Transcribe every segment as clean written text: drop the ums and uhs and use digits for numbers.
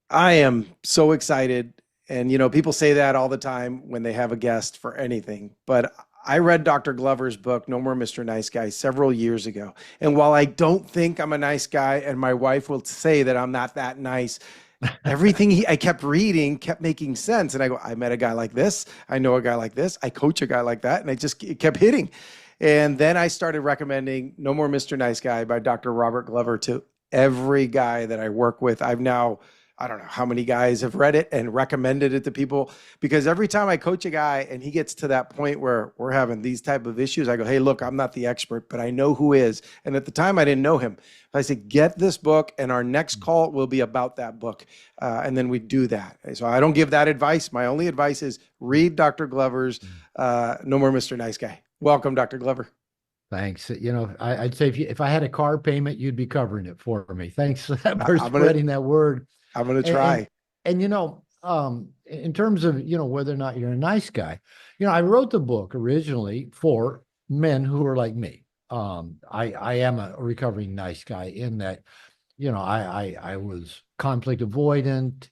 I am so excited. And, people say that all the time when they have a guest for anything. But I read Dr. Glover's book, No More Mr. Nice Guy, several years ago. And while I don't think I'm a nice guy, and my wife will say that I'm not that nice, everything I kept reading kept making sense. And I go, I met a guy like this. I know a guy like this. I coach a guy like that. And it kept hitting. And then I started recommending No More Mr. Nice Guy by Dr. Robert Glover to every guy that I work with. I don't know how many guys have read it and recommended it to people because every time I coach a guy and he gets to that point where we're having these type of issues, I go, hey, look, I'm not the expert, but I know who is. And at the time I didn't know him. I said, get this book and our next call will be about that book. And then we do that. So I don't give that advice. My only advice is read Dr. Glover's No More Mr. Nice Guy. Welcome, Dr. Glover. Thanks. I'd say if I had a car payment, you'd be covering it for me. Thanks for I'm gonna spreading that word. I'm gonna And and, try. and in terms of whether or not you're a nice guy, I wrote the book originally for men who are like me. I am a recovering nice guy in that, I was conflict avoidant,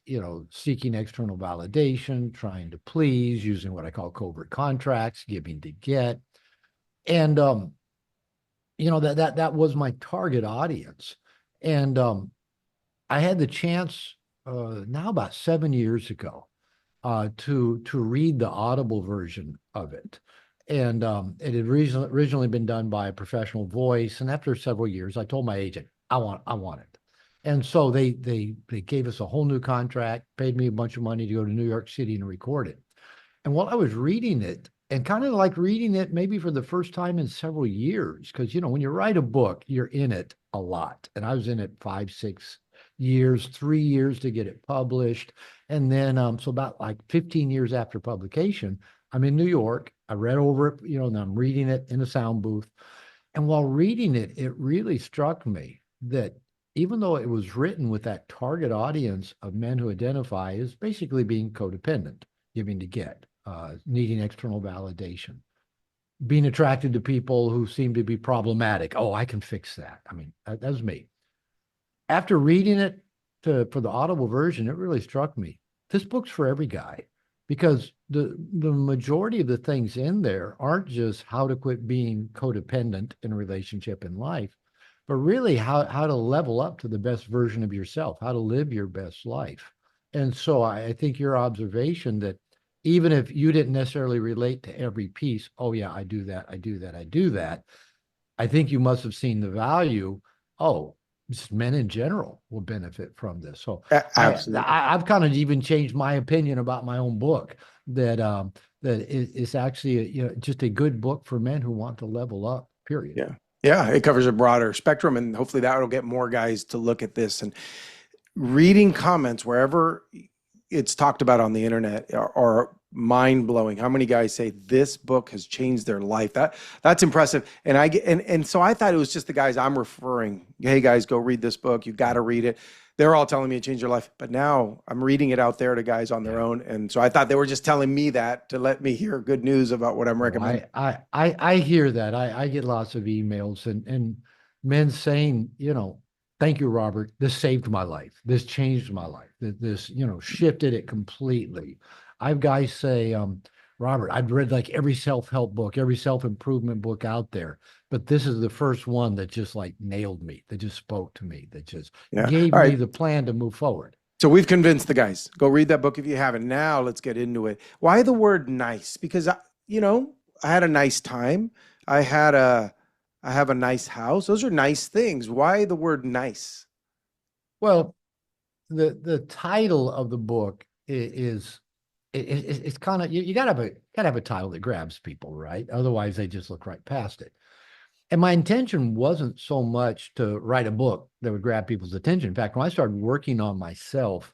seeking external validation, trying to please, using what I call covert contracts, giving to get. And that was my target audience. And I had the chance now about 7 years ago to read the Audible version of it. And it had originally been done by a professional voice. And after several years, I told my agent, I want it. And so they gave us a whole new contract, paid me a bunch of money to go to New York City and record it. And while I was reading it, and kind of like reading it maybe for the first time in several years, because when you write a book, you're in it a lot. And I was in it 5, 6 years, 3 years to get it published. And then so about like 15 years after publication, I'm in New York. I read over it, and I'm reading it in a sound booth. And while reading it, it really struck me that even though it was written with that target audience of men who identify as basically being codependent, giving to get, needing external validation, being attracted to people who seem to be problematic. Oh, I can fix that. I mean, that was me. After reading it for the Audible version, it really struck me. This book's for every guy because the majority of the things in there aren't just how to quit being codependent in a relationship in life, but really how to level up to the best version of yourself, how to live your best life. And so I think your observation that even if you didn't necessarily relate to every piece, oh yeah, I do that, I do that, I do that. I think you must have seen the value. Oh, just men in general will benefit from this. So Absolutely. I've kind of even changed my opinion about my own book that it's actually just a good book for men who want to level up. Period. Yeah. Yeah. It covers a broader spectrum, and hopefully that will get more guys to look at this. And reading comments wherever it's talked about on the internet are mind blowing. How many guys say this book has changed their life? That's impressive. And so I thought it was just the guys I'm referring. Hey guys, go read this book. You got to read it. They're all telling me it changed their life, but now I'm reading it out there to guys on their Yeah. own. And so I thought they were just telling me that to let me hear good news about what I'm Oh, recommending. I hear that. I get lots of emails and men saying, thank you, Robert. This saved my life. This changed my life. This, shifted it completely. I've guys say, Robert, I've read like every self-help book, every self-improvement book out there, but this is the first one that just like nailed me, that just spoke to me, that just Yeah. gave All me right. the plan to move forward. So we've convinced the guys. Go read that book if you haven't. Now let's get into it. Why the word nice? Because I had a nice time. I had a I have a nice house. Those are nice things. Why the word nice? Well, the title of the book is it's kind of you gotta have a title that grabs people, right? Otherwise, they just look right past it. And my intention wasn't so much to write a book that would grab people's attention. In fact, when I started working on myself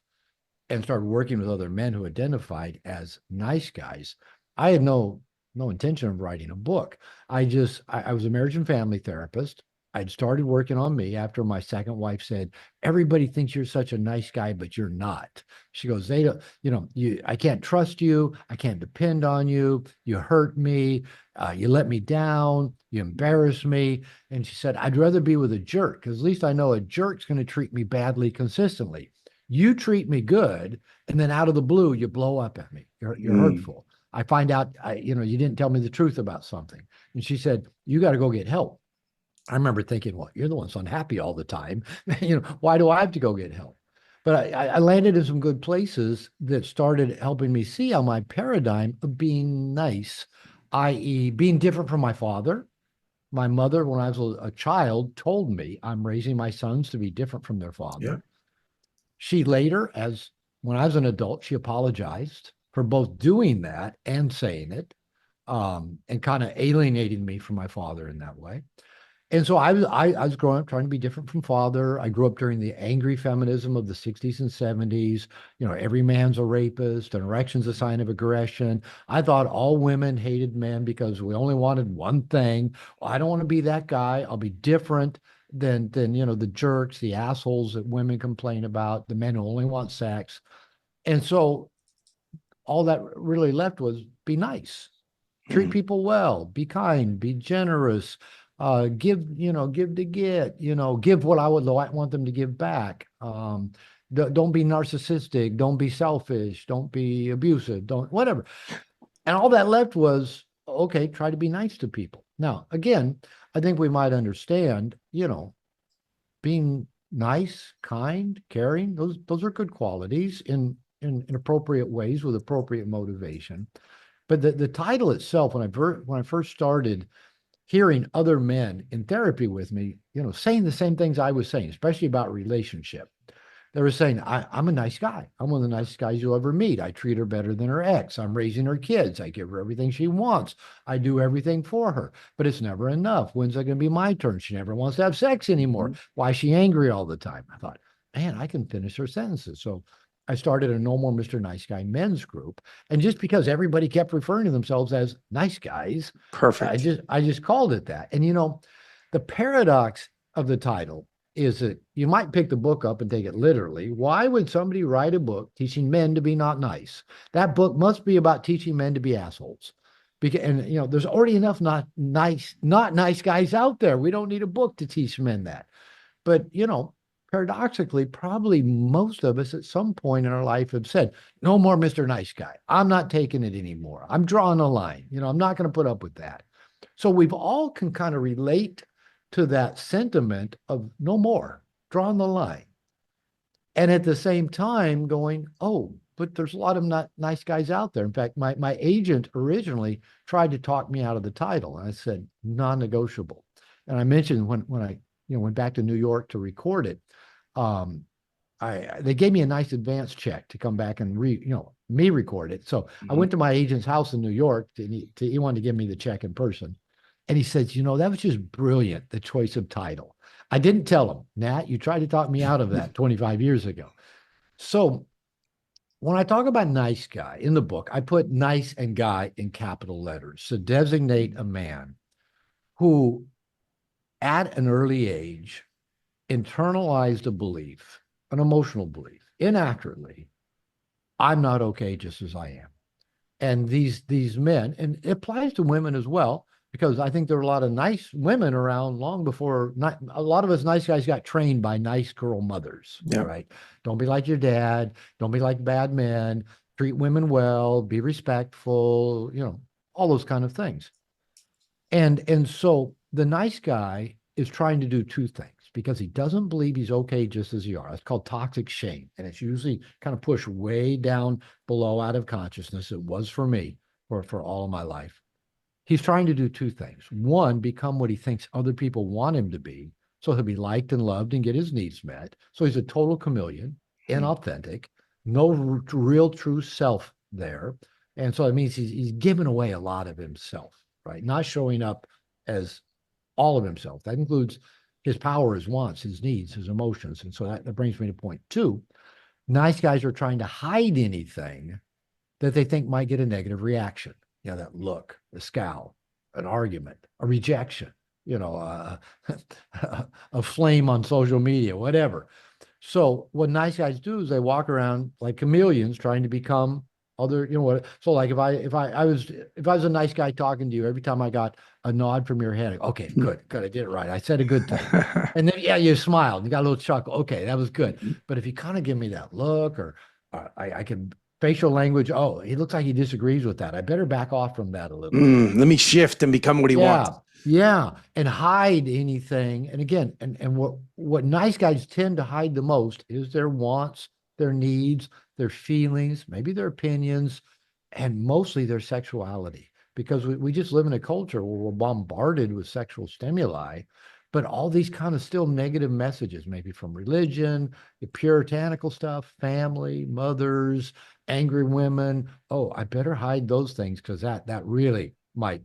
and started working with other men who identified as nice guys, I had no intention of writing a book. I was a marriage and family therapist. I'd started working on me after my second wife said, "Everybody thinks you're such a nice guy, but you're not." She goes, "They don't, I can't trust you. I can't depend on you. You hurt me. You let me down. You embarrass me." And she said, "I'd rather be with a jerk because at least I know a jerk's going to treat me badly consistently." You treat me good, and then out of the blue, you blow up at me. You're Mm. hurtful. I find out, you didn't tell me the truth about something. And she said, you got to go get help. I remember thinking, well, you're the one so unhappy all the time. Why do I have to go get help? But I landed in some good places that started helping me see how my paradigm of being nice, i.e., being different from my father. My mother, when I was a child, told me I'm raising my sons to be different from their Yeah. father. She later, as when I was an adult, she apologized for both doing that and saying it, and kind of alienating me from my father in that way. And so I was growing up trying to be different from father. I grew up during the angry feminism of the 60s and 70s. Every man's a rapist, an erection's a sign of aggression. I thought all women hated men because we only wanted one thing. Well, I don't want to be that guy. I'll be different than the jerks, the assholes that women complain about, the men who only want sex. And so all that really left was be nice, treat Mm. people well, be kind, be generous, give to get, give what I would want them to give back. Don't be narcissistic, don't be selfish, don't be abusive, don't whatever. And all that left was okay, try to be nice to people. Now, again, I think we might understand, being nice, kind, caring, those are good qualities in appropriate ways with appropriate motivation. But the title itself, when I first started hearing other men in therapy with me, saying the same things I was saying, especially about relationship. They were saying, I'm a nice guy. I'm one of the nicest guys you'll ever meet. I treat her better than her ex. I'm raising her kids. I give her everything she wants. I do everything for her, but it's never enough. When's it going to be my turn? She never wants to have sex anymore. Mhm. Why is she angry all the time? I thought, man, I can finish her sentences. So I started a No More Mr. Nice Guy men's group. And just because everybody kept referring to themselves as nice guys, I Perfect. just I just called it that. And the paradox of the title is that you might pick the book up and take it literally. Why would somebody write a book teaching men to be not nice? That book must be about teaching men to be assholes. Because, and there's already enough not nice guys out there. We don't need a book to teach men that. But paradoxically, probably most of us at some point in our life have said, no more Mr. Nice Guy. I'm not taking it anymore. I'm drawing a line. I'm not going to put up with that. So we've all can kind of relate to that sentiment of no more, drawing the line. And at the same time going, oh, but there's a lot of not nice guys out there. In fact, my agent originally tried to talk me out of the title. And I said, non-negotiable. And I mentioned when I went back to New York to record it, um, they gave me a nice advance check to come back and me record it. So I Mhm. went to my agent's house in New York he wanted to give me the check in person. And he said, that was just brilliant, the choice of title. I didn't tell him, Nat, you tried to talk me out of that 25 years ago. So when I talk about nice guy in the book, I put nice and guy in capital letters to designate a man who, at an early age, internalized a belief, an emotional belief, inaccurately. I'm not okay just as I am. And these men, and it applies to women as well, because I think there are a lot of nice women around long before a lot of us nice guys got trained by nice girl mothers, Yeah. right? Don't be like your dad, don't be like bad men, treat women well, be respectful, all those kind of things. And so the nice guy is trying to do two things because he doesn't believe he's okay just as you are. It's called toxic shame. And it's usually kind of pushed way down below out of consciousness. It was for me for all of my life. He's trying to do two things. One, become what he thinks other people want him to be. So he'll be liked and loved and get his needs met. So he's a total chameleon, Mm. inauthentic, no real true self there. And so it means he's giving away a lot of himself, right? Not showing up as all of himself. That includes his power, his wants, his needs, his emotions. And so that brings me to point two. Nice guys are trying to hide anything that they think might get a negative reaction. That look, a scowl, an argument, a rejection, a flame on social media, whatever. So what nice guys do is they walk around like chameleons trying to become other, what, so like if I was a nice guy talking to you, every time I got a nod from your head, okay, good, good, I did it right. I said a good thing. And then yeah, you smiled, you got a little chuckle. Okay, that was good. But if you kind of give me that look, or I can facial language, oh, he looks like he disagrees with that. I better back off from that a little bit. Let me shift and become what he wants. Yeah, yeah, and hide anything. And again, and what nice guys tend to hide the most is their wants, their needs, their feelings, maybe their opinions, and mostly their sexuality. Because we just live in a culture where we're bombarded with sexual stimuli, but all these kind of still negative messages, maybe from religion, the puritanical stuff, family, mothers, angry women. Oh, I better hide those things because that really might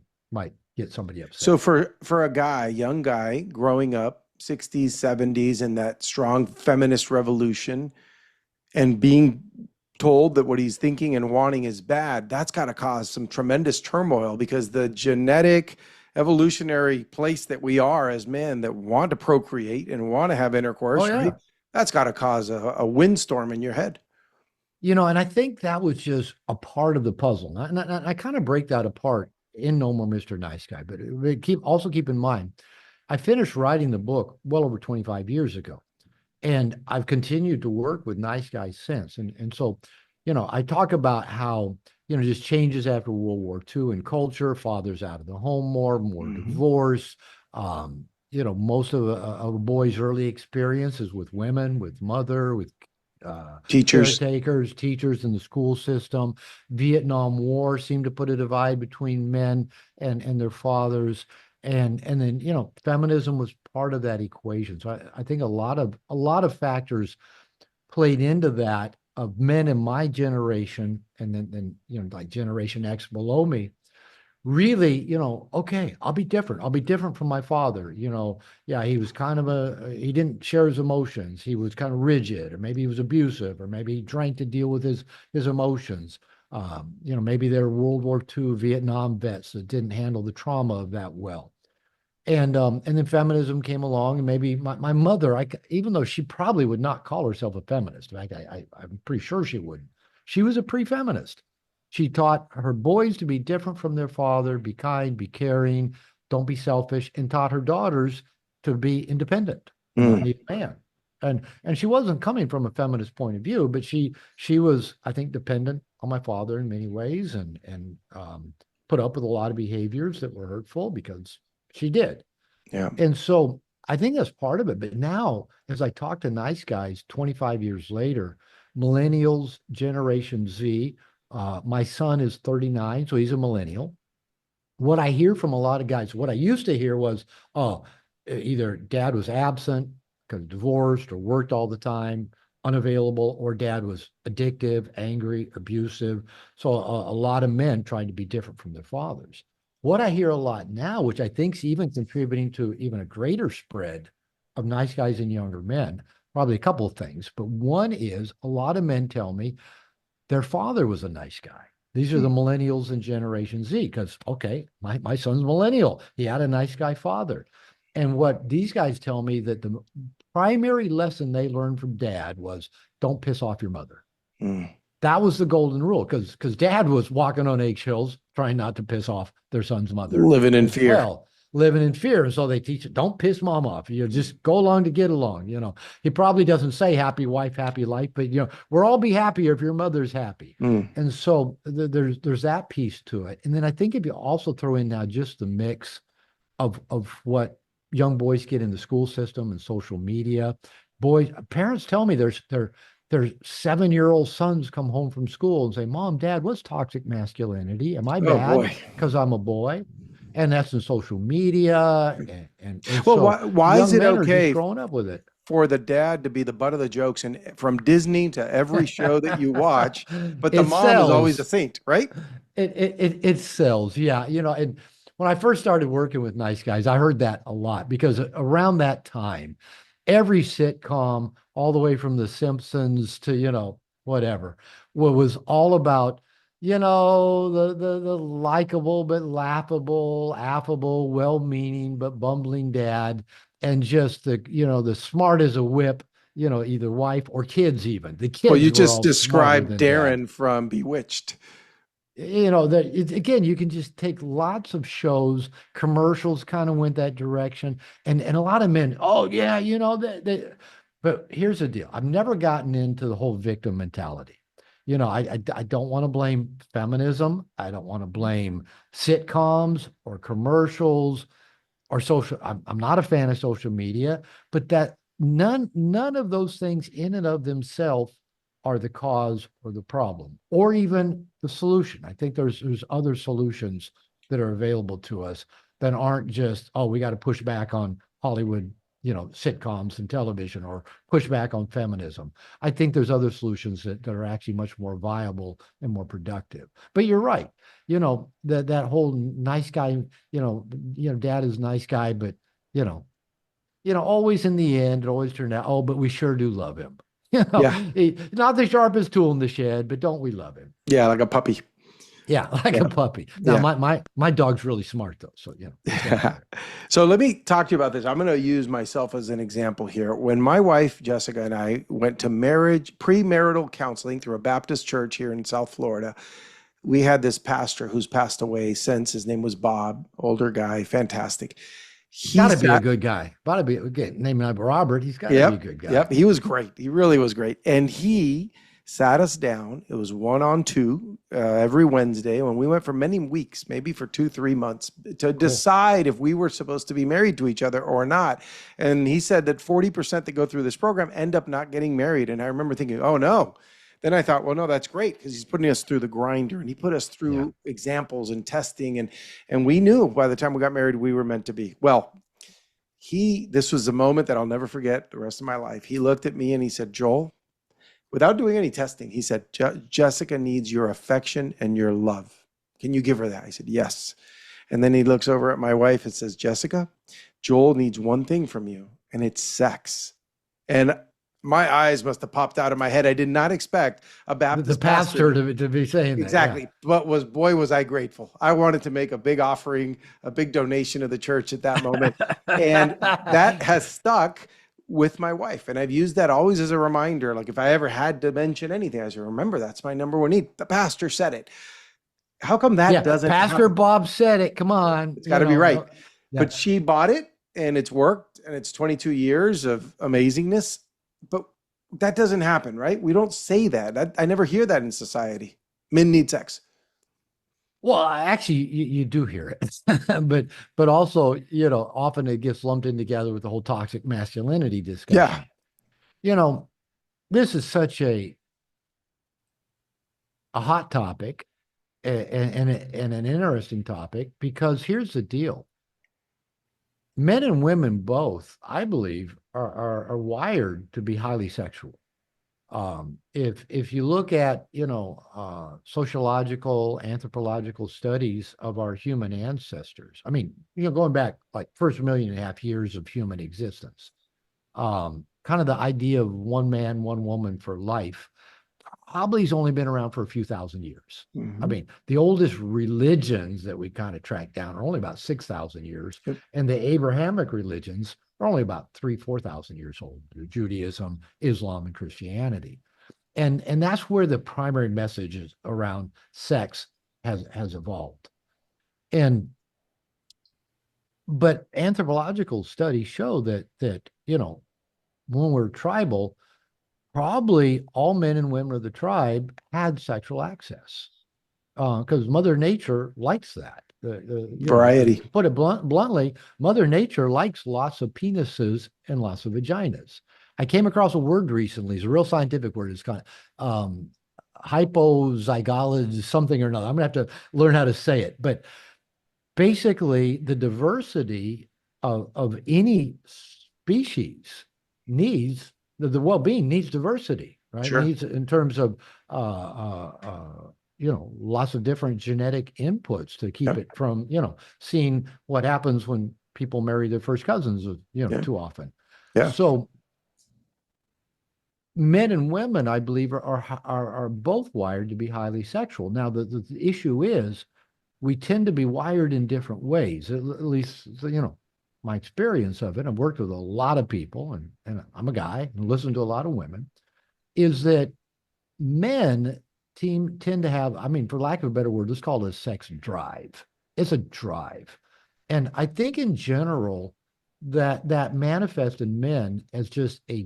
get somebody So upset. for a guy, young guy growing up, 60s, 70s, and that strong feminist revolution, and being told that what he's thinking and wanting is bad, that's got to cause some tremendous turmoil because the genetic evolutionary place that we are as men that want to procreate and want to have Oh intercourse, right? yeah. That's got to cause a windstorm in your head. And I think that was just a part of the puzzle. And I kind of break that apart in No More Mr. Nice Guy, but keep in mind, I finished writing the book well over 25 years ago. And I've continued to work with nice guys since. And so, I talk about how, just changes after World War II in culture, fathers out of the home more Mhm. divorce. Most of a boy's early experiences with women, with mother, with Teachers. caretakers, teachers in the school system. Vietnam War seemed to put a divide between men and their fathers, and then feminism was part of that equation. So I think a lot of factors played into that, of men in my generation, and then like Generation X below me, really, okay, I'll be different from my father. Yeah, he was kind of he didn't share his emotions. He was kind of rigid, or maybe he was abusive, or maybe he drank to deal with his emotions. Maybe they're World War II Vietnam vets that didn't handle the trauma of that well. And then feminism came along, and maybe my mother, even though she probably would not call herself a feminist, in fact, I'm pretty sure she wouldn't. She was a pre-feminist. She taught her boys to be different from their father, be kind, be caring, don't be selfish, and taught her daughters to be independent and not Mm, need a man. And she wasn't coming from a feminist point of view, but she was, I think, dependent on my father in many ways, and put up with a lot of behaviors that were hurtful because she did. yeah. And so I think that's part of it. But now, as I talk to nice guys 25 years later, millennials, Generation Z, my son is 39, so he's a millennial. What I hear from a lot of guys, what I used to hear was, oh, either dad was absent because divorced or worked all the time, unavailable, or dad was addictive, angry, abusive. So a lot of men trying to be different from their fathers. What I hear a lot now, which I think is even contributing to even a greater spread of nice guys and younger men, probably a couple of things. But one is a lot of men tell me their father was a nice guy. These are the Mm, millennials and Generation Z, because, okay, my son's millennial. He had a nice guy father. And what these guys tell me, that the primary lesson they learned from dad was, don't piss off your mother. mm. That was the golden rule, because dad was walking on eggshells trying not to piss off their son's mother Living in as fear. well, living in fear. And so they teach it, don't piss mom off. Just go along to get along. He probably doesn't say happy wife, happy life, but we'll all be happier if your mother's happy. Mm, And so there's that piece to it. And then I think if you also throw in now just the mix of what young boys get in the school system and social media. Boys, parents tell me their 7-year-old sons come home from school and say, "Mom, Dad, what's toxic masculinity? Am I oh bad boy. because I'm a boy?" And that's in social media, and Well, so why is young it men are just okay growing up with it. for the dad to be the butt of the jokes and from Disney to every show that you watch, but the It mom is always a sells. saint, right? It sells, yeah. And when I first started working with nice guys, I heard that a lot, because around that time, every sitcom, all the way from The Simpsons to whatever, was all about the likable but laughable, affable, well-meaning but bumbling dad, and just the smart as a whip either wife or kids even. The Well, you kids were just all smarter described than dad. Darren from Bewitched. Again, you can just take lots of shows, commercials kind of went that direction, and a lot of men, oh yeah, but here's the deal. I've never gotten into the whole victim mentality. I don't want to blame feminism. I don't want to blame sitcoms or commercials or social. I'm not a fan of social media, but that none of those things in and of themselves are the cause or the problem or even the solution. I think there's other solutions that are available to us that aren't just, oh, we got to push back on Hollywood, sitcoms and television, or push back on feminism. I think there's other solutions that are actually much more viable and more productive. But you're right. That whole nice guy, dad is a nice guy, but you know, always in the end, it always turned out, oh, but we sure do love him. Yeah. Not the sharpest tool in the shed, but don't we love him? Yeah. Like a puppy. Yeah, like Yeah. a puppy. Now, Yeah. my dog's really smart though, so he's got it there. So let me talk to you about this. I'm going to use myself as an example here. When my wife, Jessica, and I went to premarital counseling through a Baptist church here in South Florida, we had this pastor who's passed away since. His name was Bob, older guy, fantastic. He Got to be a sat, good guy. Got to be again. Name like Robert. He's got to be a yep, good guy. yep, he was great. He really was great. And he sat us down. It was 1-on-2 every Wednesday. When we went for many weeks, maybe for 2, 3 months, to Cool. decide if we were supposed to be married to each other or not. And he said that 40% that go through this program end up not getting married. And I remember thinking, oh no. Then I thought, well, no, that's great because he's putting us through the grinder and he put us Yeah. through examples and testing. And we knew by the time we got married, we were meant to be. Well, this was a moment that I'll never forget the rest of my life. He looked at me and he said, Joel, without doing any testing, he said, Jessica needs your affection and your love. Can you give her that? I said, yes. And then he looks over at my wife and says, Jessica, Joel needs one thing from you, and it's sex. And my eyes must have popped out of my head. I did not expect a The Baptist pastor pastor. to be saying that. Yeah. Exactly. But boy, was I grateful. I wanted to make a big offering, a big donation to the church at that moment. And that has stuck with my wife. And I've used that always as a reminder. Like if I ever had to mention anything, I said, remember, that's my number one need. The pastor said it. How come that Yeah, doesn't Pastor happen? Bob said it. Come on, It's got to be right. no, yeah. But she bought it and it's worked and it's 22 years of amazingness. But that doesn't happen, right? We don't say that. I never hear that in society. Men need sex. Well, actually, you do hear it, but also, often it gets lumped in together with the whole toxic masculinity Yeah. discussion. You know, this is such a hot topic and an interesting topic because here's the deal: men and women both, I believe, are wired to be highly sexual. If you look at sociological anthropological studies of our human ancestors, I mean, going back like first 1.5 million years of human existence, kind of the idea of one man, one woman for life probably has only been around for a few thousand years. I Mm-hmm. mean, the oldest religions that we kind of track down are only about 6,000 years, Yep. and the Abrahamic religions are only about 3, 4,000 years old: Judaism, Islam, and Christianity. And that's where the primary message is around sex has evolved. And but anthropological studies show that when we're tribal, probably all men and women of the tribe had sexual access because Mother Nature likes that. Variety. To put it bluntly, Mother Nature likes lots of penises and lots of vaginas. I came across a word recently. It's a real scientific word. It's kind of hypozygology, something or another. I'm gonna have to learn how to say it. But basically, the diversity of any species needs the well-being needs diversity, right? Sure. Needs in terms of lots of different genetic inputs to keep Yep. it from seeing what happens when people marry their first cousins Yeah. too often. Yeah. So men and women, I believe, are both wired to be highly sexual. Now the issue is we tend to be wired in different ways. At least my experience of it, I've worked with a lot of people, and I'm a guy and listen to a lot of women, is that men tend to have, I mean, for lack of a better word, let's call it a sex drive. It's a drive. And I think in general, that manifests in men as just a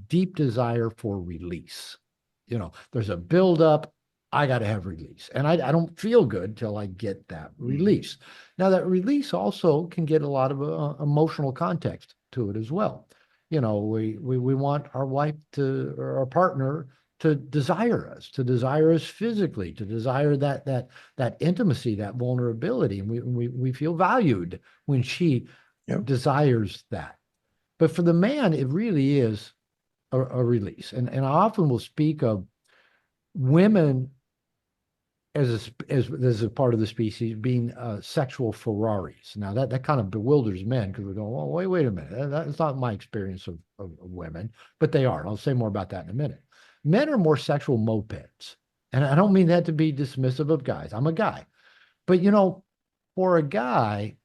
deep desire for release. You know, there's a buildup. I got to have release. And I don't feel good till I get that release. Now, that release also can get a lot of emotional context to it as well. You know, we want our wife to, or our partner to desire us, physically, to desire that intimacy, that vulnerability. And we feel valued when she Yep. desires that. But for the man, it really is a release. And I often will speak of women as a part of the species being sexual Ferraris. Now that kind of bewilders men because we go, oh, wait a minute. That's not my experience of women, but they are. I'll say more about that in a minute. Men are more sexual mopeds. And I don't mean that to be dismissive of guys. I'm a guy. But you know, for a guy,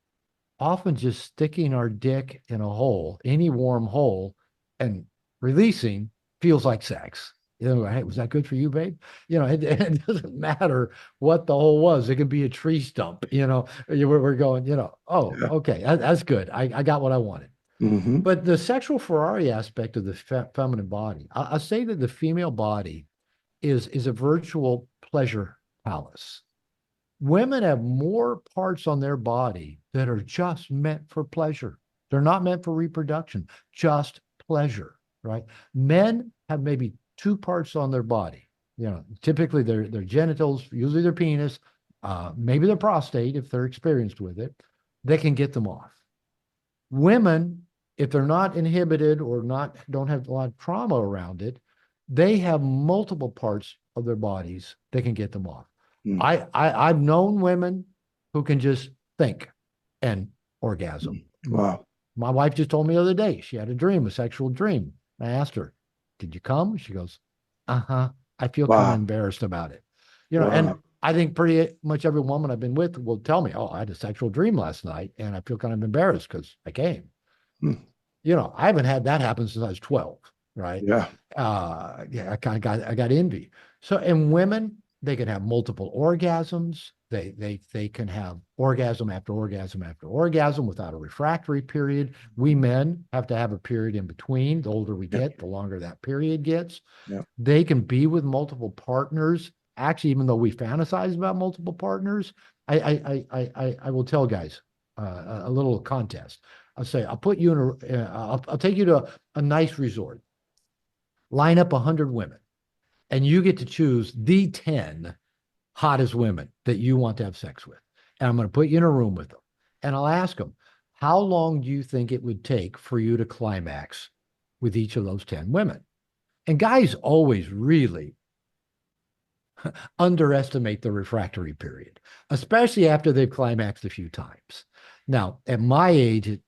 often just sticking our dick in a hole, any warm hole, and releasing feels like sex. You know, hey, was that good for you, babe? You know, it doesn't matter what the hole was. It could be a tree stump. You know, we're going. You know, oh, Yeah. okay, that's good. I got what I wanted. Hmm. But the sexual Ferrari aspect of the feminine body, I say that the female body is a virtual pleasure palace. Women have more parts on their body that are just meant for pleasure. They're not meant for reproduction, just pleasure, right? Men have maybe two parts on their body. You know, typically their genitals, usually their penis, maybe their prostate if they're experienced with it. They can get them off. Women, if they're not inhibited or don't have a lot of trauma around it, they have multiple parts of their bodies that can get them off. Mm. I've known women who can just think and orgasm. Wow. My wife just told me the other day she had a dream, a sexual dream. I asked her, "Did you come?" She goes, "Uh-huh." I feel kind of Wow. embarrassed about it. You know, and Wow. I think pretty much every woman I've been with will tell me, "Oh, I had a sexual dream last night and I feel kind of embarrassed because I came." Mm. You know, I haven't had that happen since I was 12, right? Yeah. Yeah, I got envy. So in women, they can have multiple orgasms. They can have orgasm after orgasm after orgasm without a refractory period. We men have to have a period in between. The older we Yeah. get, the longer that period gets. Yeah. They can be with multiple partners. Actually, even though we fantasize about multiple partners, I will tell guys a little contest. I'll say I'll put you in I'll take you to a nice resort, line up 100 women, and you get to choose the 10 hottest women that you want to have sex with. And I'm going to put you in a room with them. And I'll ask them, how long do you think it would take for you to climax with each of those 10 women? And guys always really underestimate the refractory period, especially after they've climaxed a few times. Now, at my age,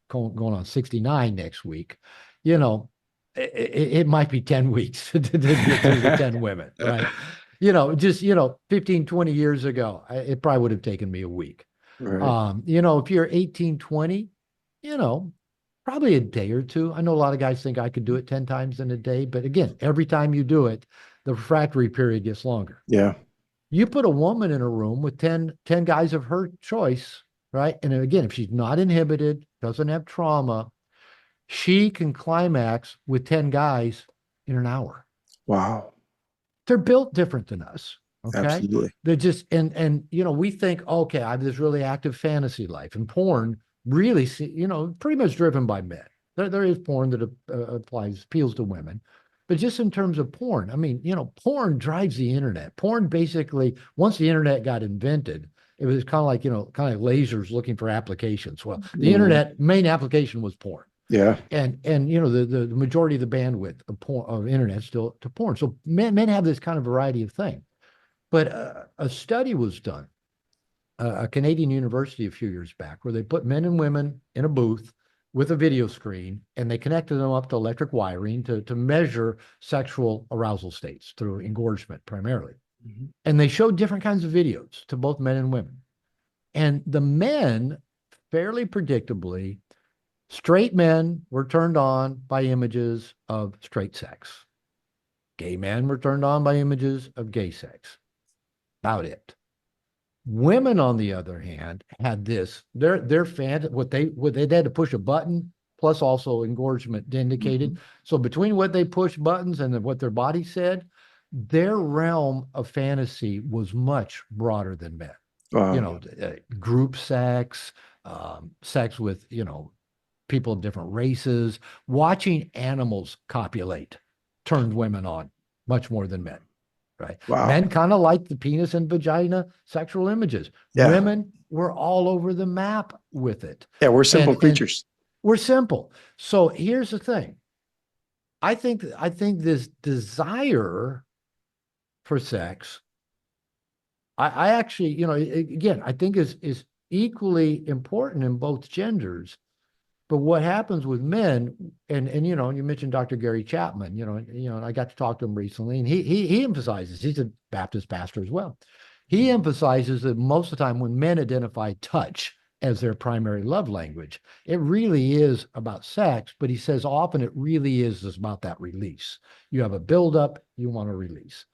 going on 69 next week, you know, it might be 10 weeks to get through the 10 women, right? You know, just, 15, 20 years ago, it probably would have taken me a week. Right. You know, if you're 18, 20, you know, probably a day or two. I know a lot of guys think I could do it 10 times in a day, but again, every time you do it, the refractory period gets longer. Yeah. You put a woman in a room with 10 guys of her choice, right? And again, if she's not inhibited, doesn't have trauma, she can climax with 10 guys in an hour. Wow. They're built different than us. Okay. Absolutely. They're just, and, we think, okay, I have this really active fantasy life, and porn really, pretty much driven by men. There is porn that appeals to women. But just in terms of porn, I mean, porn drives the internet. Porn basically, once the internet got invented, it was kind of like, lasers looking for applications. Well, the Mhm. internet main application was porn. Yeah. And the majority of the bandwidth of porn, of internet still to porn. So men have this kind of variety of thing. But a study was done, a Canadian university a few years back, where they put men and women in a booth with a video screen, and they connected them up to electric wiring to measure sexual arousal states through engorgement primarily. Mhm. And they showed different kinds of videos to both men and women. And the men, fairly predictably, Straight men were turned on by images of straight sex. Gay men were turned on by images of gay sex. About it. Women, on the other hand, had this their fan what they had to push a button plus also engorgement indicated. Mhm. So between what they pushed buttons and what their body said, their realm of fantasy was much broader than men. You Wow. know, group sex, sex with people of different races, watching animals copulate turned women on much more than men, right? Wow. Men kind of like the penis and vagina sexual images. Yeah. Women were all over the map with it. Yeah. We're simple And creatures. we're simple. So here's the thing. I think this desire for sex, I actually, again, I think is equally important in both genders. But what happens with men, and you mentioned Dr. Gary Chapman, and I got to talk to him recently, and he emphasizes, he's a Baptist pastor as well. He emphasizes that most of the time when men identify touch as their primary love language, it really is about sex, but he says often it really is about that release. You have a buildup, you want to release.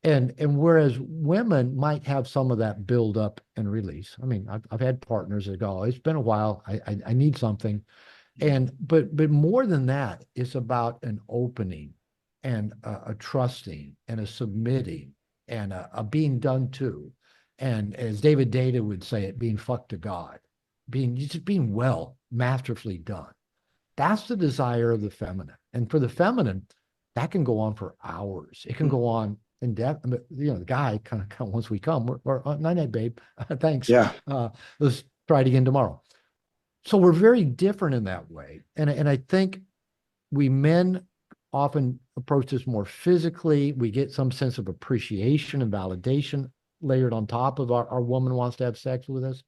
And whereas women might have some of that build up and release. I mean, I've had partners that go, "Oh, it's been a while. I need something." And but more than that, it's about an opening and a trusting and a submitting and a being done to. And as David Data would say it, being fucked to God, being just being well, masterfully done. That's the desire of the feminine. And for the feminine, that can go on for hours. It can Mm. go on in depth. The guy kind of once we come, we're night night, babe. Thanks. Yeah. Uh, let's try it again tomorrow. So we're very different in that way. And I think we men often approach this more physically. We get some sense of appreciation and validation layered on top of our woman wants to have sex with us.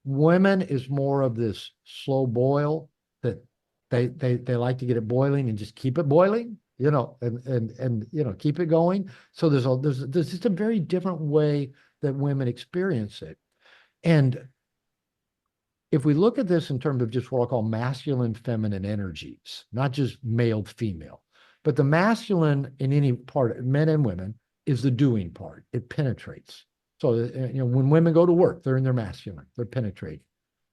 Women is more of this slow boil that they like to get it boiling and just keep it boiling, and keep it going. So there's just a very different way that women experience it. And if we look at this in terms of just what I'll call masculine, feminine energies, not just male, female, but the masculine in any part, men and women, is the doing part. It penetrates. So, when women go to work, they're in their masculine, they're penetrating.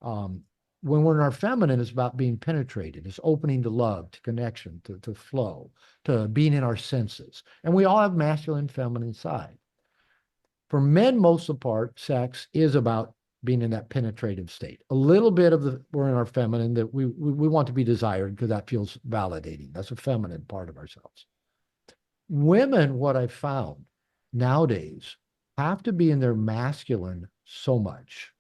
Um, when we're in our feminine, it's about being penetrated. It's opening to love, to connection, to flow, to being in our senses. And we all have masculine, feminine side. For men, most of the part, sex is about being in that penetrative state. A little bit of we're in our feminine that we want to be desired because that feels validating. That's a feminine part of ourselves. Women, what I've found nowadays, have to be in their masculine so much.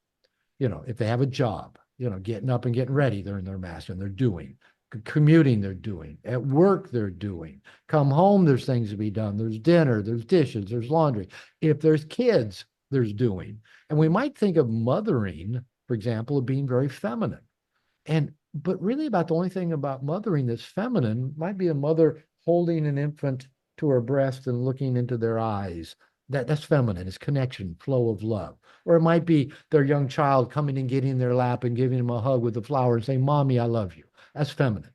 If they have a job, getting up and getting ready, they're in their masculine, they're doing. Commuting, they're doing. At work, they're doing. Come home, there's things to be done. There's dinner, there's dishes, there's laundry. If there's kids, there's doing. And we might think of mothering, for example, of being very feminine. But really about the only thing about mothering that's feminine might be a mother holding an infant to her breast and looking into their eyes. That's feminine. It's connection, flow of love. Or it might be their young child coming and getting in their lap and giving them a hug with a flower and saying, "Mommy, I love you." That's feminine.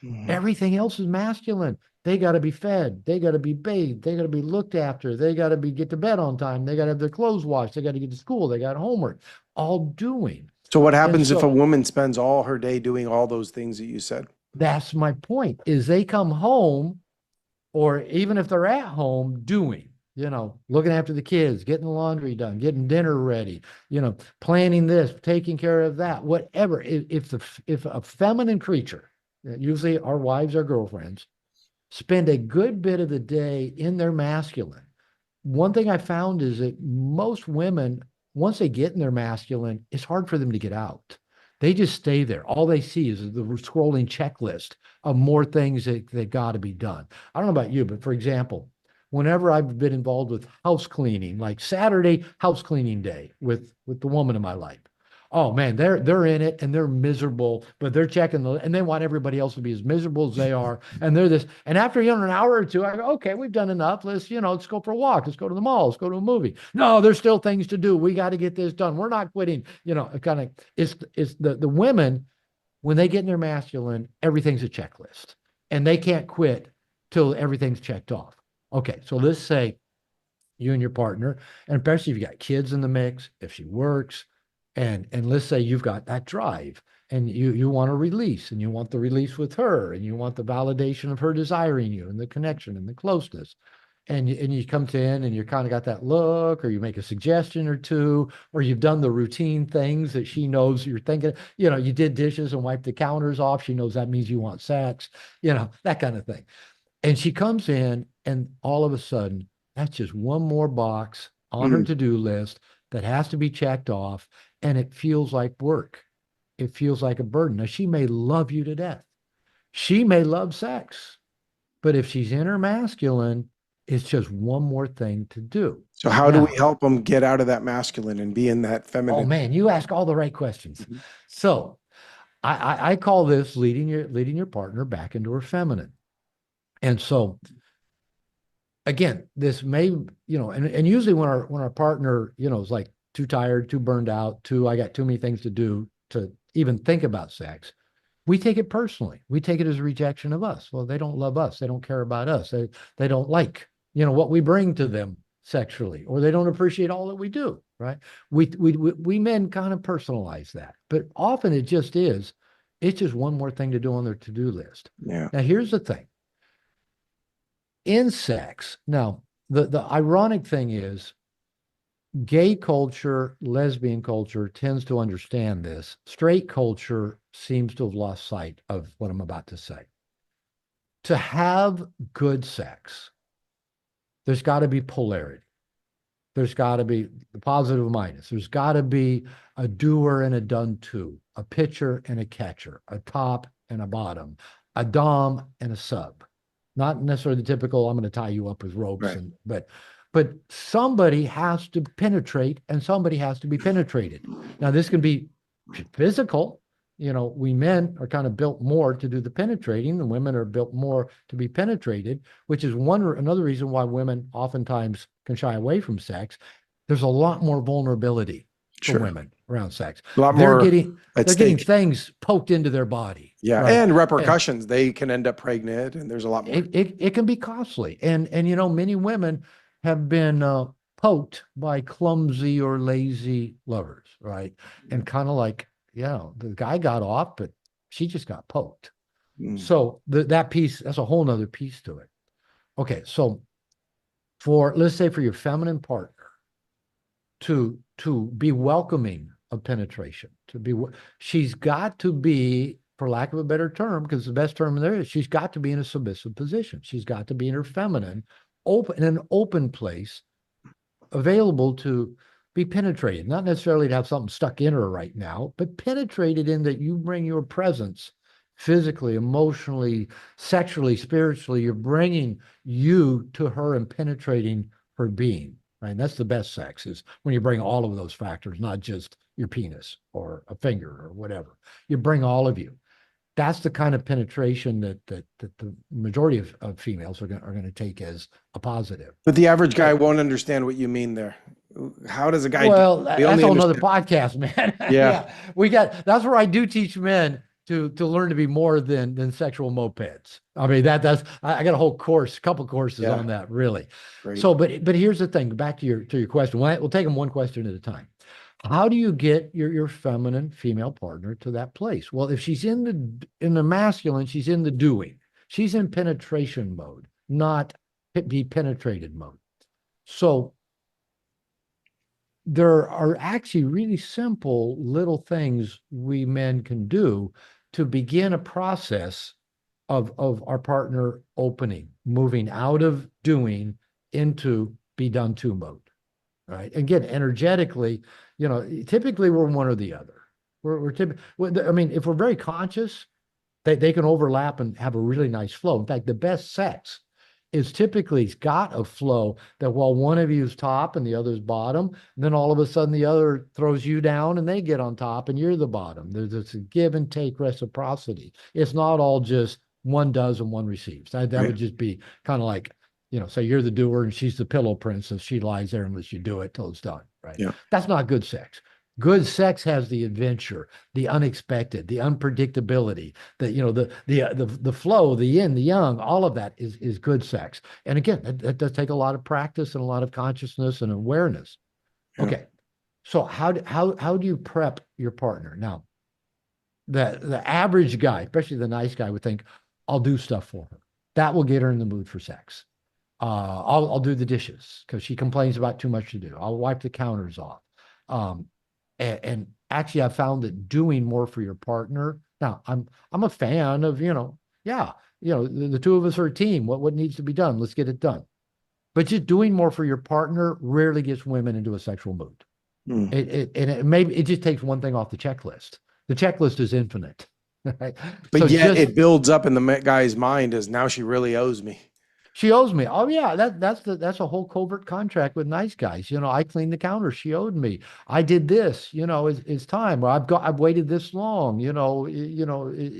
Mhm. Everything else is masculine. They got to be fed. They got to be bathed. They got to be looked after. They got to be get to bed on time. They got to have their clothes washed. They got to get to school. They got homework. All doing. So what And happens if a so woman spends all her day doing all those things that you said? that's my point is they come home or even if they're at home doing, looking after the kids, getting the laundry done, getting dinner ready, planning this, taking care of that, whatever. If a feminine creature, usually our wives, our girlfriends, spend a good bit of the day in their masculine. One thing I found is that most women, once they get in their masculine, it's hard for them to get out. They just stay there. All they see is the scrolling checklist of more things that got to be done. I don't know about you, but for example, whenever I've been involved with house cleaning, like Saturday house cleaning day with the woman in my life, oh man, they're in it and they're miserable, but they're checking and they want everybody else to be as miserable as they are. And they're this. And after an hour or two, I go, okay, we've done enough. Let's go for a walk. Let's go to the mall. Let's go to a movie. No, there's still things to do. We got to get this done. We're not quitting. Kind of it's the women. When they get in their masculine, everything's a checklist and they can't quit till everything's checked off. Okay, so let's say you and your partner, and especially if you got kids in the mix, if she works, and let's say you've got that drive and you want to release and you want the release with her and you want the validation of her desiring you and the connection and the closeness. And you come to in and you kind of got that look, or you make a suggestion or two, or you've done the routine things that she knows you're thinking, you did dishes and wiped the counters off. She knows that means you want sex, that kind of thing. And she comes in, and all of a sudden, that's just one more box on her Mm. to-do list that has to be checked off, and it feels like work. It feels like a burden. Now, she may love you to death. She may love sex, but if she's in her masculine, it's just one more thing to do. So how do we Now, help them get out of that masculine and be in that oh feminine? man, you ask all the right questions. Mhm. So I call this leading your partner back into her feminine. And so again, this may, and usually when our partner, is like too tired, too burned out, I got too many things to do to even think about sex, we take it personally. We take it as a rejection of us. Well, they don't love us. They don't care about us. They don't like, what we bring to them sexually, or they don't appreciate all that we do, right? We men kind of personalize that, but often it's just one more thing to do on their to-do list. Yeah. Now, here's the thing. In sex, now, the ironic thing is gay culture, lesbian culture tends to understand this. Straight culture seems to have lost sight of what I'm about to say. To have good sex, there's got to be polarity. There's got to be the positive and minus. There's got to be a doer and a done to, a pitcher and a catcher, a top and a bottom, a dom and a sub. Not necessarily the typical, I'm going to tie you up with ropes, Right. but somebody has to penetrate and somebody has to be penetrated. Now, this can be physical. We men are kind of built more to do the penetrating, and women are built more to be penetrated, which is another reason why women oftentimes can shy away from sex. There's a lot more vulnerability for Sure. women around sex. A lot They're more getting at they're getting stake. things poked into their body, Yeah. right? And And repercussions. They can end up pregnant and there's a lot more. it can be costly. And many women have been poked by clumsy or lazy lovers, right? And kind of like, the guy got off, but she just got poked. Mm. So that piece, that's a whole nother piece to it. Okay, so let's say for your feminine partner to be welcoming of penetration, she's got to be, for lack of a better term, because the best term there is, she's got to be in a submissive position. She's got to be in her feminine, in an open place, available to be penetrated, not necessarily to have something stuck in her right now, but penetrated in that you bring your presence physically, emotionally, sexually, spiritually. You're bringing you to her and penetrating her being. Right. And that's the best sex, is when you bring all of those factors, not just your penis or a finger or whatever. You bring all of you. That's the kind of penetration that the majority of females are going to take as a positive. But the average guy Okay. won't understand what you mean there. How does a guy do? Well, We that's only a whole nother understand. podcast, man. Yeah. Yeah, that's where I do teach men to learn to be more than sexual mopeds. I mean, I got a whole couple courses Yeah. on that, really. Great. So, but here's the thing. Back to your question. We'll take them one question at a time. How do you get your feminine female partner to that place? Well, if she's in the masculine, she's in the doing. She's in penetration mode, not be penetrated mode. So there are actually really simple little things we men can do to begin a process of our partner opening, moving out of doing into be done to mode. Right. Again, energetically, typically we're one or the other. We're typically, I mean, if we're very conscious, they can overlap and have a really nice flow. In fact, the best sex is typically got a flow that while one of you is top and the other's bottom, then all of a sudden the other throws you down and they get on top and you're the bottom. There's a give and take reciprocity. It's not all just one does and one receives. That Right. would just be kind of like, say you're the doer and she's the pillow princess. She lies there unless you do it till it's done. Right. Yeah. That's not good sex. Good sex has the adventure, the unexpected, the unpredictability, the flow, the yin, the yang, all of that is good sex. And again, that does take a lot of practice and a lot of consciousness and awareness. Yeah. Okay. So how do you prep your partner? Now, the average guy, especially the nice guy, would think, I'll do stuff for her. That will get her in the mood for sex. I'll do the dishes because she complains about too much to do. I'll wipe the counters off. Um, and actually, I found that doing more for your partner. Now, I'm a fan of, yeah, the two of us are a team. What needs to be done? Let's get it done. But just doing more for your partner rarely gets women into a sexual mood. Mm. Maybe it just takes one thing off the checklist. The checklist is infinite. Right? But So yet just it builds up in the guy's mind as now she really owes me. she owes me. Oh yeah, that's a whole covert contract with nice guys. I cleaned the counter. She owed me. I did this. It's time. Or I've waited this long.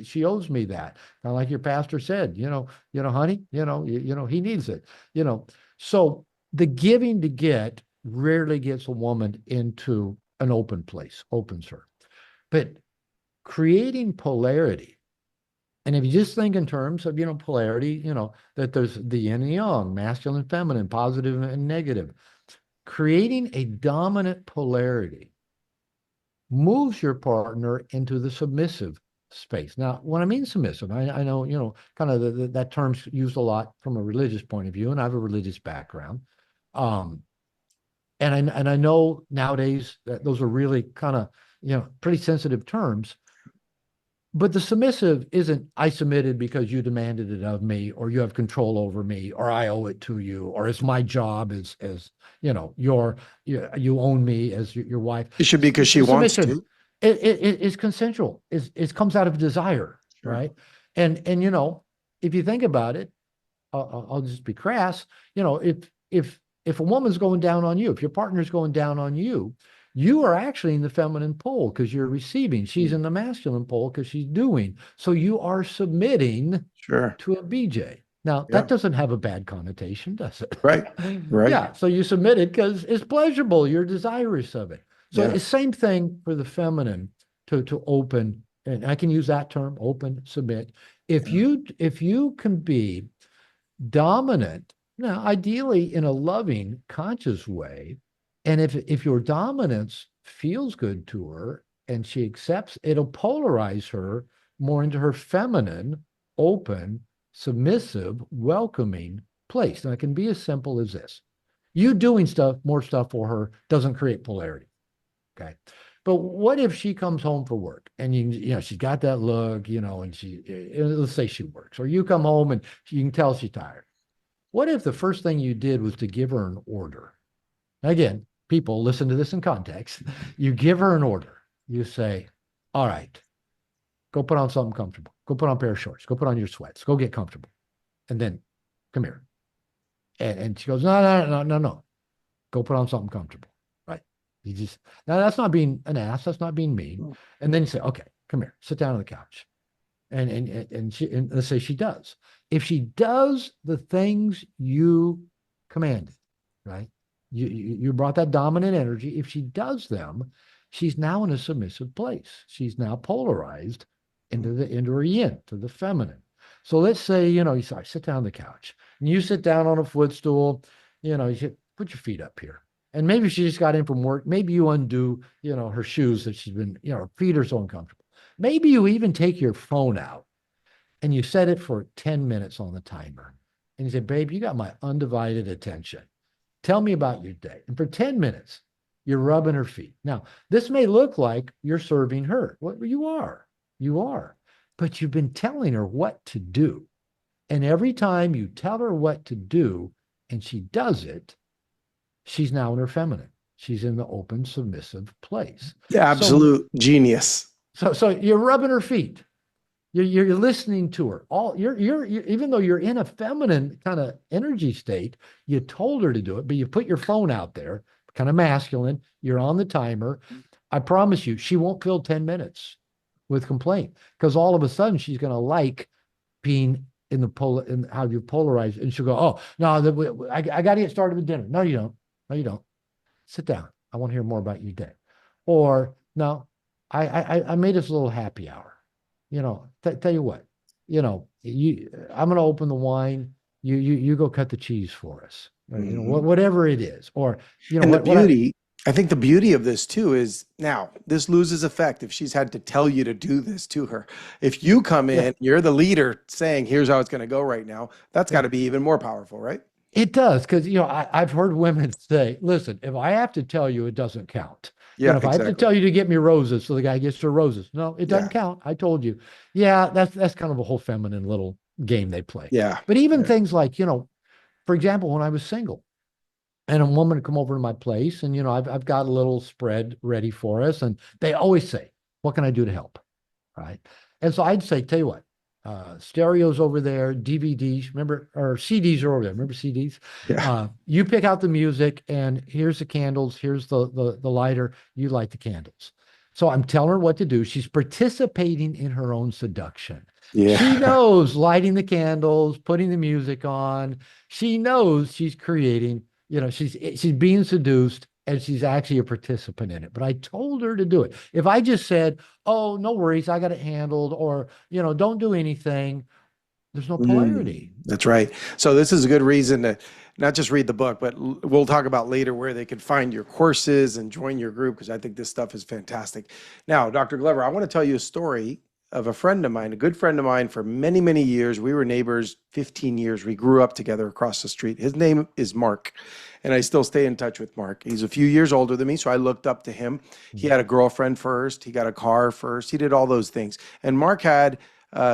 She owes me that. Kind of like your pastor said. Honey. He needs it. You know. So the giving to get rarely gets a woman into an open place. Opens her. But creating polarity, and if you just think in terms of, polarity, that there's the yin and yang, masculine, feminine, positive and negative, creating a dominant polarity moves your partner into the submissive space. Now, when I mean submissive, I know, kind of that term's used a lot from a religious point of view, and I have a religious background. Um, and I know nowadays that those are really kind of, pretty sensitive terms. But the submissive isn't I submitted because you demanded it of me, or you have control over me, or I owe it to you, or it's my job as you own me as your wife. It should be because she The wants submission to. it is consensual. It comes out of desire, Sure. right? And if you think about it, I'll just be crass. If a woman's going down on you, if your partner's going down on you, you are actually in the feminine pole because you're receiving. She's in the masculine pole because she's doing. So you are submitting Sure. to a BJ. Now, that Yeah. doesn't have a bad connotation, does it? Right. Right. Yeah. So you submitted because it's pleasurable. You're desirous of it. So Yeah. it's same thing for the feminine to open, and I can use that term, open, submit. Yeah. If you can be dominant, now ideally in a loving, conscious way. And if your dominance feels good to her and she accepts, it'll polarize her more into her feminine, open, submissive, welcoming place. And it can be as simple as this. You doing more stuff for her doesn't create polarity. Okay. But what if she comes home for work and she's got that look, and let's say she works, or you come home and you can tell she's tired. What if the first thing you did was to give her an order? Again, people listen to this in context. You give her an order. You say, all right, go put on something comfortable. Go put on a pair of shorts. Go put on your sweats. Go get comfortable. And then come here. And she goes, no, no, no, no, no. Go put on something comfortable. Right. Now that's not being an ass. That's not being mean. And then you say, okay, come here, sit down on the couch. And let's say she does. If she does the things you commanded, right? You brought that dominant energy. If she does them, she's now in a submissive place. She's now polarized into her yin, to the feminine. So let's say, you say, sit down on the couch and you sit down on a footstool, you should put your feet up here. And maybe she just got in from work. Maybe you undo, her shoes that she's been, her feet are so uncomfortable. Maybe you even take your phone out and you set it for 10 minutes on the timer. And you say, babe, you got my undivided attention. Tell me about your day. And for 10 minutes, you're rubbing her feet. Now, this may look like you're serving her. Well, you are. You are. But you've been telling her what to do. And every time you tell her what to do and she does it, she's now in her feminine. She's in the open, submissive place. Yeah. So, Absolute genius. so you're rubbing her feet. You're listening to her. You're even though you're in a feminine kind of energy state, you told her to do it, but you put your phone out there, kind of masculine. You're on the timer. I promise you, she won't fill 10 minutes with complaint because all of a sudden she's going to like being in in how you polarize, and she'll go, "Oh no, I got to get started with dinner." No, you don't. No, you don't. Sit down. I want to hear more about your day. Or no, I made us a little happy hour. Tell you what, I'm gonna open the wine. You go cut the cheese for us. Mhm. Whatever it is. Or And the what I beauty, I think the beauty of this too is now this loses effect if she's had to tell you to do this to her. If you come yeah, in, you're the leader saying, here's how it's going to go right now. That's got yeah. to be even more powerful, right? It does, because I've heard women say, listen, if I have to tell you, it doesn't count. Yeah, If I have to exactly. tell you to get me roses, so the guy gets her roses. No, it doesn't Yeah. count. I told you. Yeah, that's kind of a whole feminine little game they play. Yeah. But even Yeah. things like, for example, when I was single and a woman would come over to my place and, I've got a little spread ready for us. And they always say, what can I do to help? Right. And so I'd say, tell you what, stereos over there, DVDs, remember, or CDs are over there. Remember CDs? Yeah. You pick out the music, and here's the candles, here's the lighter. You light the candles. So I'm telling her what to do. She's participating in her own seduction. She Yeah. knows lighting the candles, putting the music on. She knows she's creating, she's being seduced and she's actually a participant in it. But I told her to do it. If I just said, oh, no worries, I got it handled, or, don't do anything, there's no polarity. That's right. So this is a good reason to not just read the book, but we'll talk about later where they can find your courses and join your group because I think this stuff is fantastic. Now, Dr. Glover, I want to tell you a story of a friend of mine, a good friend of mine for many, many years. We were neighbors 15 years. We grew up together across the street. His name is Mark, and I still stay in touch with Mark. He's a few years older than me, so I looked up to him. He Mhm. had a girlfriend first. He got a car first. He did all those things. And Mark had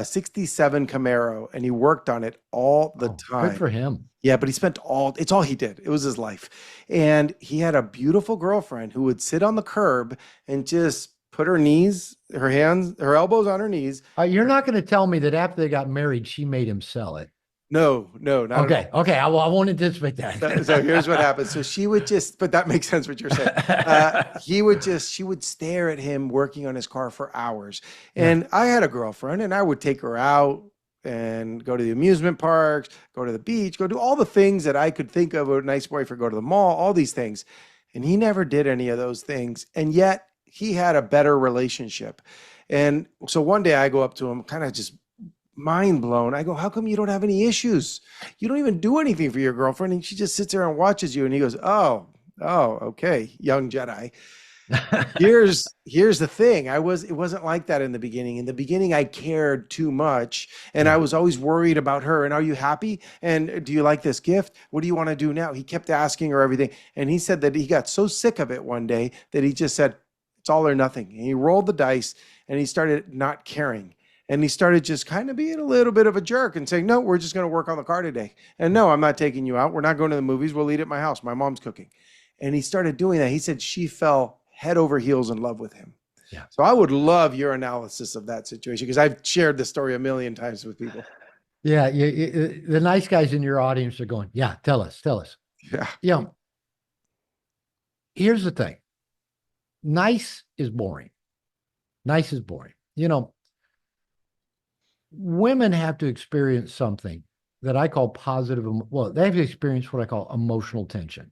67 Camaro, and he worked on it all the Oh, good time. for him. Yeah, but he spent it's all he did. It was his life. And he had a beautiful girlfriend who would sit on the curb and just put her knees, her hands, her elbows on her knees. You're not going to tell me that after they got married, she made him sell it. No, no, not at all. Okay, okay, I won't anticipate So here's what that. happened. So she would just, but that makes sense what you're saying. She would stare at him working on his car for hours. Yeah. And I had a girlfriend and I would take her out and go to the amusement parks, go to the beach, go do all the things that I could think of a nice boyfriend, go to the mall, all these things. And he never did any of those things. And yet he had a better relationship. And so one day I go up to him, kind of just mind blown. I go, how come you don't have any issues? You don't even do anything for your girlfriend. And she just sits there and watches you. And he goes, okay, young Jedi. Here's the thing. It wasn't like that in the beginning. In the beginning, I cared too much and I Yeah. was always worried about her. And are you happy? And do you like this gift? What do you want to do now? He kept asking her everything. And he said that he got so sick of it one day that he just said, it's all or nothing. And he rolled the dice and he started not caring. And he started just kind of being a little bit of a jerk and saying, no, we're just going to work on the car today. And no, I'm not taking you out. We're not going to the movies. We'll eat at my house. My mom's cooking. And he started doing that. He said she fell head over heels in love with him. Yeah. So I would love your analysis of that situation because I've shared this story a million times with people. Yeah. The nice guys in your audience are going, yeah, tell us, tell us. Yeah. Here's the thing. Nice is boring. Nice is boring. Women have to experience something that I call positive. Well, they have to experience what I call emotional tension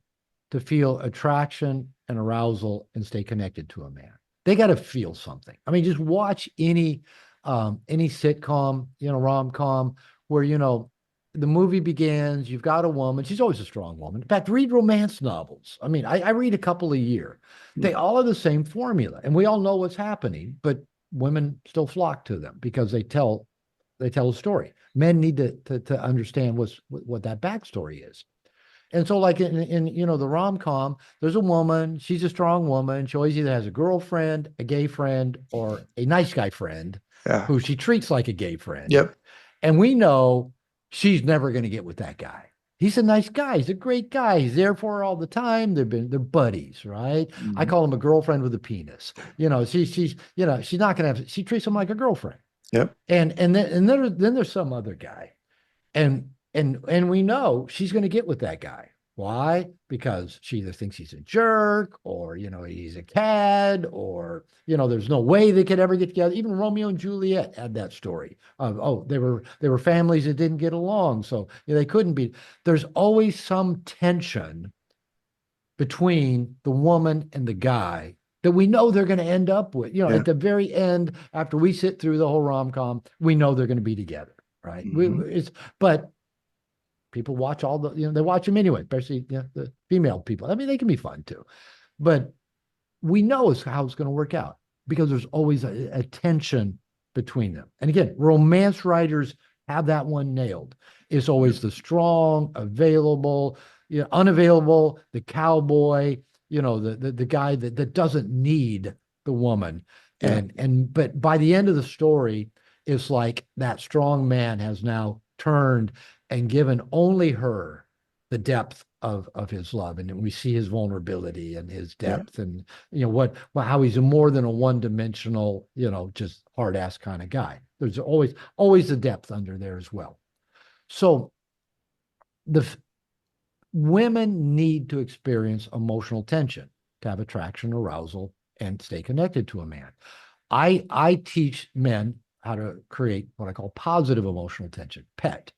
to feel attraction and arousal and stay connected to a man. They got to feel something. I mean, just watch any sitcom, rom-com where, the movie begins, you've got a woman, she's always a strong woman. In fact, read romance novels. I mean, I read a couple a year. They all have the same formula, and we all know what's happening, but women still flock to them because they tell a story. Men need to understand what that backstory is. And so, like in the rom com, there's a woman. She's a strong woman. She always either has a girlfriend, a gay friend, or a nice guy friend Yeah. who she treats like a gay friend. Yep. And we know she's never going to get with that guy. He's a nice guy. He's a great guy. He's there for her all the time. They're buddies, right? I Mhm. call him a girlfriend with a penis. She's not going to have. She treats him like a girlfriend. Yep. And then there's some other guy, and we know she's going to get with that guy. Why? Because she either thinks he's a jerk, or he's a cad, or there's no way they could ever get together. Even Romeo and Juliet had that story of, oh, they were families that didn't get along, so they couldn't be. There's always some tension between the woman and the guy that we know they're going to end up with. Yeah. At the very end, after we sit through the whole rom-com, we know they're going to be together, right? Hmm. But people watch all the, they watch them anyway, especially the female people. I mean, they can be fun too, but we know is how it's going to work out because there's always a tension between them. And again, romance writers have that one nailed. It's always the strong, available, unavailable, the cowboy, the guy that doesn't need the woman. Yeah. But by the end of the story, it's like that strong man has now turned and given only her the depth of his love, and we see his vulnerability and his Yeah. depth, and how he's more than a one-dimensional, just hard ass kind of guy. There's always the depth under there as well. So the women need to experience emotional tension to have attraction, arousal, and stay connected to a man. I teach men how to create what I call positive emotional tension, PET,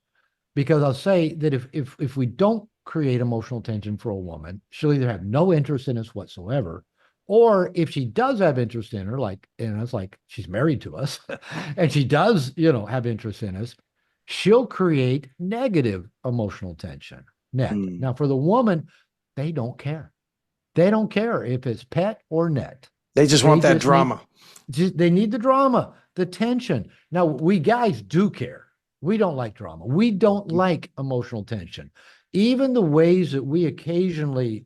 because I'll say that if we don't create emotional tension for a woman, she'll either have no interest in us whatsoever, or if she does have interest in her, like, and it's like she's married to us, and she does, have interest in us, she'll create negative emotional tension. Net. Mm. Now, for the woman, they don't care. They don't care if it's pet or net. They just They want that just need drama. they need the drama, the tension. Now, we guys do care. We don't like drama. We don't like emotional tension. Even the ways that we occasionally,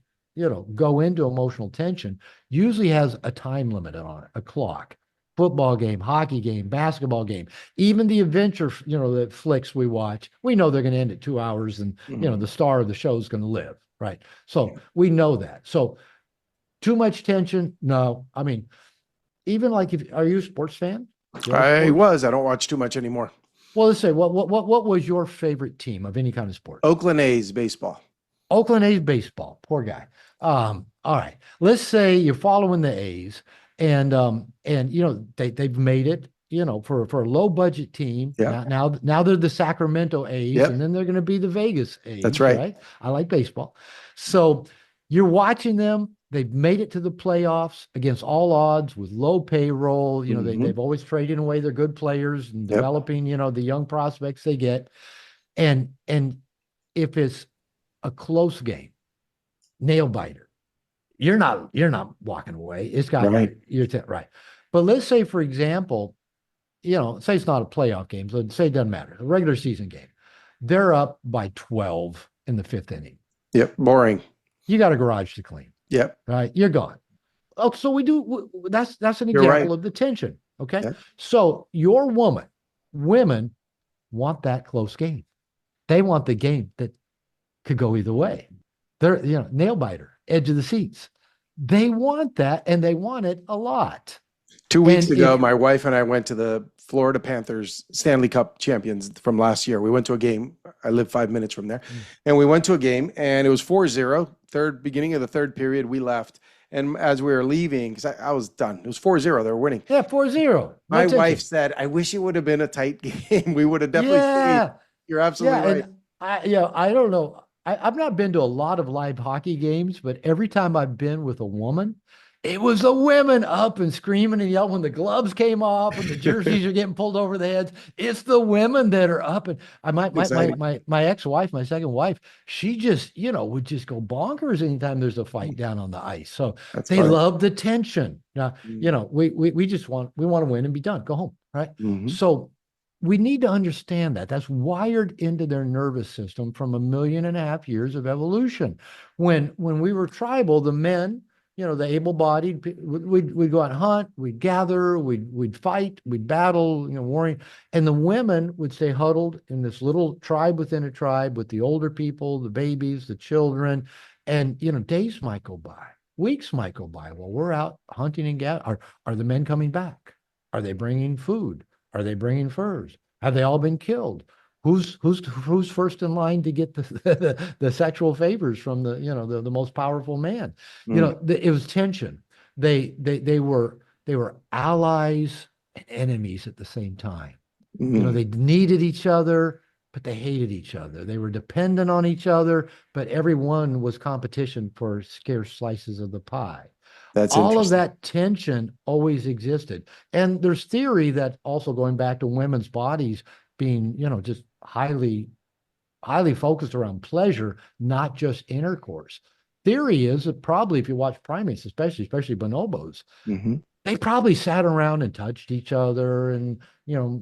go into emotional tension usually has a time limit on it, a clock. Football game, hockey game, basketball game, even the adventure, the flicks we watch, we know they're going to end at 2 hours and, Mhm. the star of the show is going to live, right? So Yeah. we know that. So too much tension? No. I mean, even like are you a sports fan? You like I sports? was. I don't watch too much anymore. Well, let's say what was your favorite team of any kind of sport? Oakland A's baseball. Oakland A's baseball. Poor guy. All right. Let's say you're following the A's and they've made it, for a low budget team. Yeah. Now they're the Sacramento A's, Yep. and then they're going to be the Vegas That's A's, right. right? I like baseball. So you're watching them. They've made it to the playoffs against all odds with low payroll. Hmm. They've always traded away their good players and Yep. developing, the young prospects they get. And if it's a close game, nail biter, you're not walking away. It's got Right. right. But let's say, for example, say it's not a playoff game, so say it doesn't matter, a regular season game. They're up by 12 in the fifth inning. Yep. Boring. You got a garage to clean, Yep. right? You're gone. Oh, so that's an You're right. example of the tension. Okay. Yep. So women want that close game. They want the game that could go either way. They're, nail biter, edge of the seats. They want that, and they want it a lot. 2 weeks And ago, if my wife and I went to the Florida Panthers Stanley Cup champions from last year. We went to a game. I live 5 minutes from there. And we went to a game, and it was 4-0. Beginning of the third period, we left. And as we were leaving, because I was done, it was 4-0. They were winning. yeah, 4-0, no My wife tension. said, I wish it would have been a tight game. We would have definitely stayed. Yeah, You're yeah, absolutely right. and I don't know. I've not been to a lot of live hockey games, but every time I've been with a woman, it was the women up and screaming and yelling when the gloves came off and the jerseys are getting pulled over the heads. It's the women that are up. And I my my my Exciting. my ex-wife, my second wife, she just, would just go bonkers anytime there's a fight down on the ice. So That's they funny. love the tension. Now, we just want to win and be done, go home, right? Mm-hmm. So we need to understand that that's wired into their nervous system from 1.5 million years of evolution. When we were tribal, the men, the able-bodied, we'd go out and hunt, we'd gather, we'd fight, we'd battle, warring, and the women would stay huddled in this little tribe within a tribe with the older people, the babies, the children, and days might go by, weeks might go by while we're out hunting and gathering. Are the men coming back? Are they bringing food? Are they bringing furs? Have they all been killed? Who's first in line to get the sexual favors from the most powerful man? It was tension. They were allies and enemies at the same time. Mm-hmm. They needed each other, but they hated each other. They were dependent on each other, but everyone was competition for scarce slices of the pie. That's All of interesting. that tension always existed. And there's theory that also going back to women's bodies being, just highly focused around pleasure, not just intercourse. Theory is that probably if you watch primates, especially bonobos, Hmm. they probably sat around and touched each other and,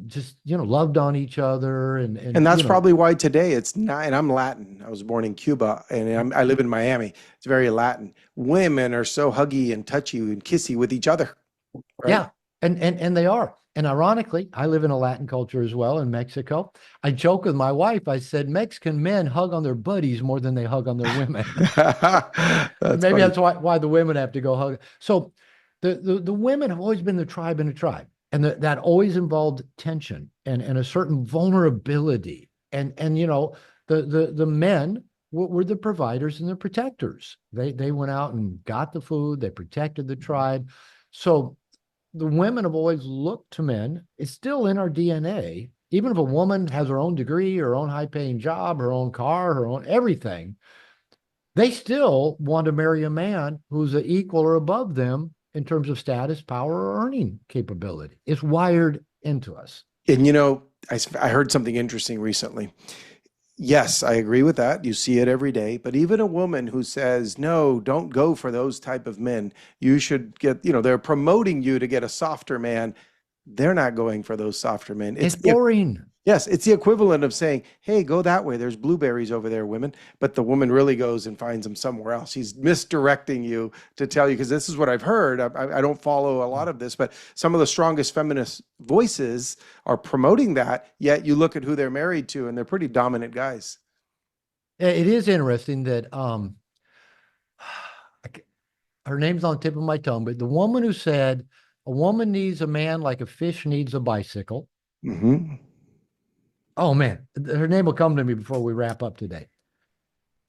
just, loved on each other And and that's probably why today it's not, and I'm Latin. I was born in Cuba and I live in Miami. It's very Latin. Women are so huggy and touchy and kissy with each other, right? yeah, and they are. And ironically, I live in a Latin culture as well in Mexico. I joke with my wife. I said Mexican men hug on their buddies more than they hug on their women. That's Maybe funny. that's why the women have to go hug. So the women have always been the tribe in a tribe, and that always involved tension and a certain vulnerability. And the men were the providers and the protectors. They went out and got the food. They protected the tribe. So the women have always looked to men. It's still in our DNA. Even if a woman has her own degree, her own high-paying job, her own car, her own everything, they still want to marry a man who's an equal or above them in terms of status, power, or earning capability. It's wired into us. And I heard something interesting recently. Yes, I agree with that. You see it every day. But even a woman who says, no, don't go for those type of men. You should get, they're promoting you to get a softer man. They're not going for those softer men. It's boring. Yes, it's the equivalent of saying, hey, go that way. There's blueberries over there, women. But the woman really goes and finds them somewhere else. He's misdirecting you to tell you, because this is what I've heard. I don't follow a lot of this, but some of the strongest feminist voices are promoting that. Yet you look at who they're married to, and they're pretty dominant guys. It is interesting that her name's on the tip of my tongue, but the woman who said a woman needs a man like a fish needs a bicycle. Hmm. Oh man, her name will come to me before we wrap up today.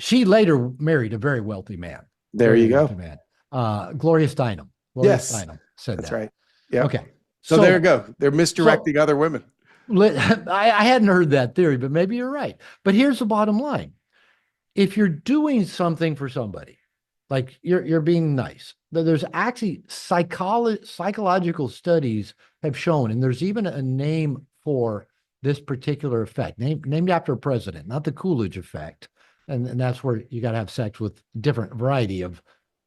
She later married a very wealthy man. There Very you wealthy go. man. Gloria Steinem. Gloria Yes, Steinem said that's that. right. Yep. Okay. So there you So go. They're so misdirecting other women. I hadn't heard that theory, but maybe you're right. But here's the bottom line. If you're doing something for somebody, like you're being nice, there's actually psychological studies have shown, and there's even a name for this particular effect, named after a president, not the Coolidge effect. And that's where you got to have sex with different variety of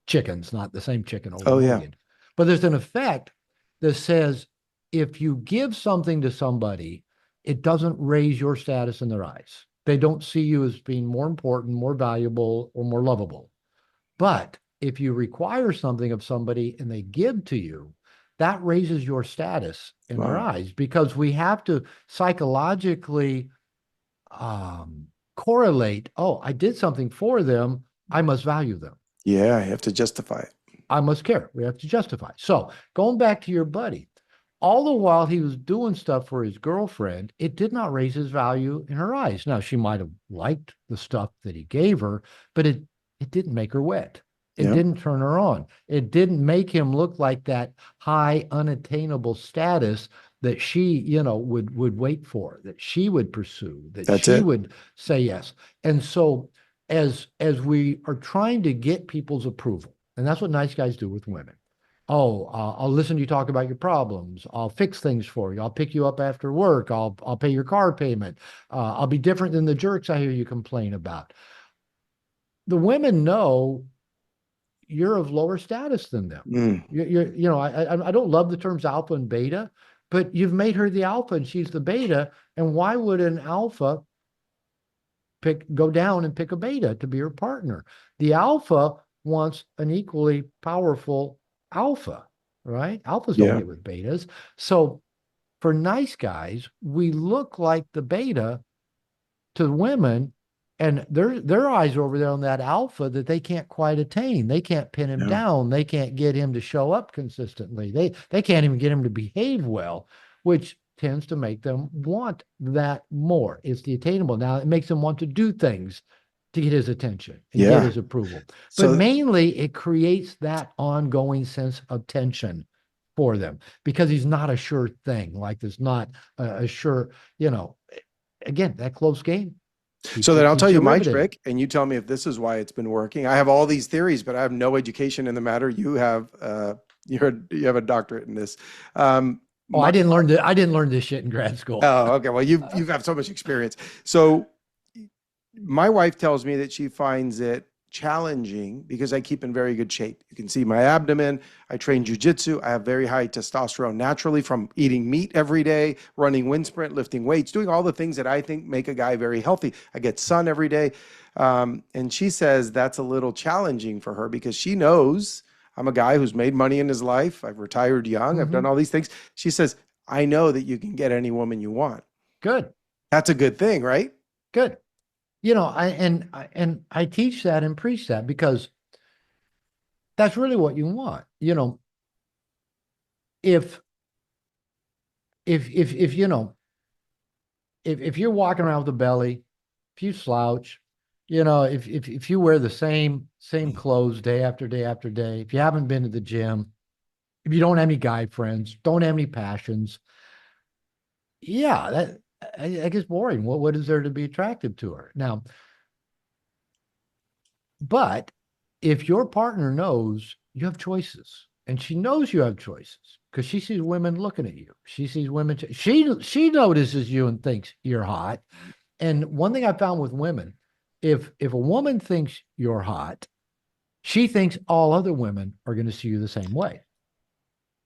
chickens, not the same chicken over Oh, and over yeah. again. But there's an effect that says if you give something to somebody, it doesn't raise your status in their eyes. They don't see you as being more important, more valuable, or more lovable. But if you require something of somebody and they give to you, that raises your status in their Wow. eyes because we have to psychologically um, correlate. Oh, I did something for them. I must value them. Yeah, I have to justify it. I must care. We have to justify. So going back to your buddy, all the while he was doing stuff for his girlfriend, it did not raise his value in her eyes. Now she might have liked the stuff that he gave her, but it didn't make her wet. It Yeah. didn't turn her on. It didn't make him look like that high unattainable status that she, would wait for, that she would pursue, that That's she it. would say yes. And so as we are trying to get people's approval, and that's what nice guys do with women. Oh, I'll listen to you talk about your problems. I'll fix things for you. I'll pick you up after work. I'll pay your car payment. I'll be different than the jerks I hear you complain about. The women know you're of lower status than them. Mm, I don't love the terms alpha and beta, but you've made her the alpha and she's the beta. And why would an alpha go down and pick a beta to be her partner? The alpha wants an equally powerful alpha, right? Alphas don't yeah. get with betas. So for nice guys, we look like the beta to women, and their eyes are over there on that alpha that they can't quite attain. They can't pin him Yeah. down. They can't get him to show up consistently. They can't even get him to behave well, which tends to make them want that more. It's the attainable. Now it makes them want to do things to get his attention and get Yeah. his approval. But So, mainly it creates that ongoing sense of tension for them because he's not a sure thing. Like there's not a sure, again, that close game. So then I'll tell Keeps you you my riveted. trick, and you tell me if this is why it's been working. I have all these theories, but I have no education in the matter. You have you have a doctorate in this. Oh, My I didn't learn this shit in grad school. Oh, okay. Well, you've have so much experience. So my wife tells me that she finds it challenging because I keep in very good shape. You can see my abdomen. I train jujitsu. I have very high testosterone naturally from eating meat every day, running wind sprint, lifting weights, doing all the things that I think make a guy very healthy. I get sun every day. And she says that's a little challenging for her because she knows I'm a guy who's made money in his life. I've retired young. I've done Hmm. all these things. She says, I know that you can get any woman you want. Good, That's a good thing, right? good. And I teach that and preach that because that's really what you want. If if if you're walking around with a belly, if you slouch, if you wear the same clothes day after day after day, if you haven't been to the gym, if you don't have any guy friends, don't have any passions, yeah, I guess boring. What is there to be attractive to her? Now, but if your partner knows you have choices, and she knows you have choices because she sees women looking at you, she sees women, she notices you and thinks you're hot. And one thing I found with women, if a woman thinks you're hot, she thinks all other women are going to see you the same way.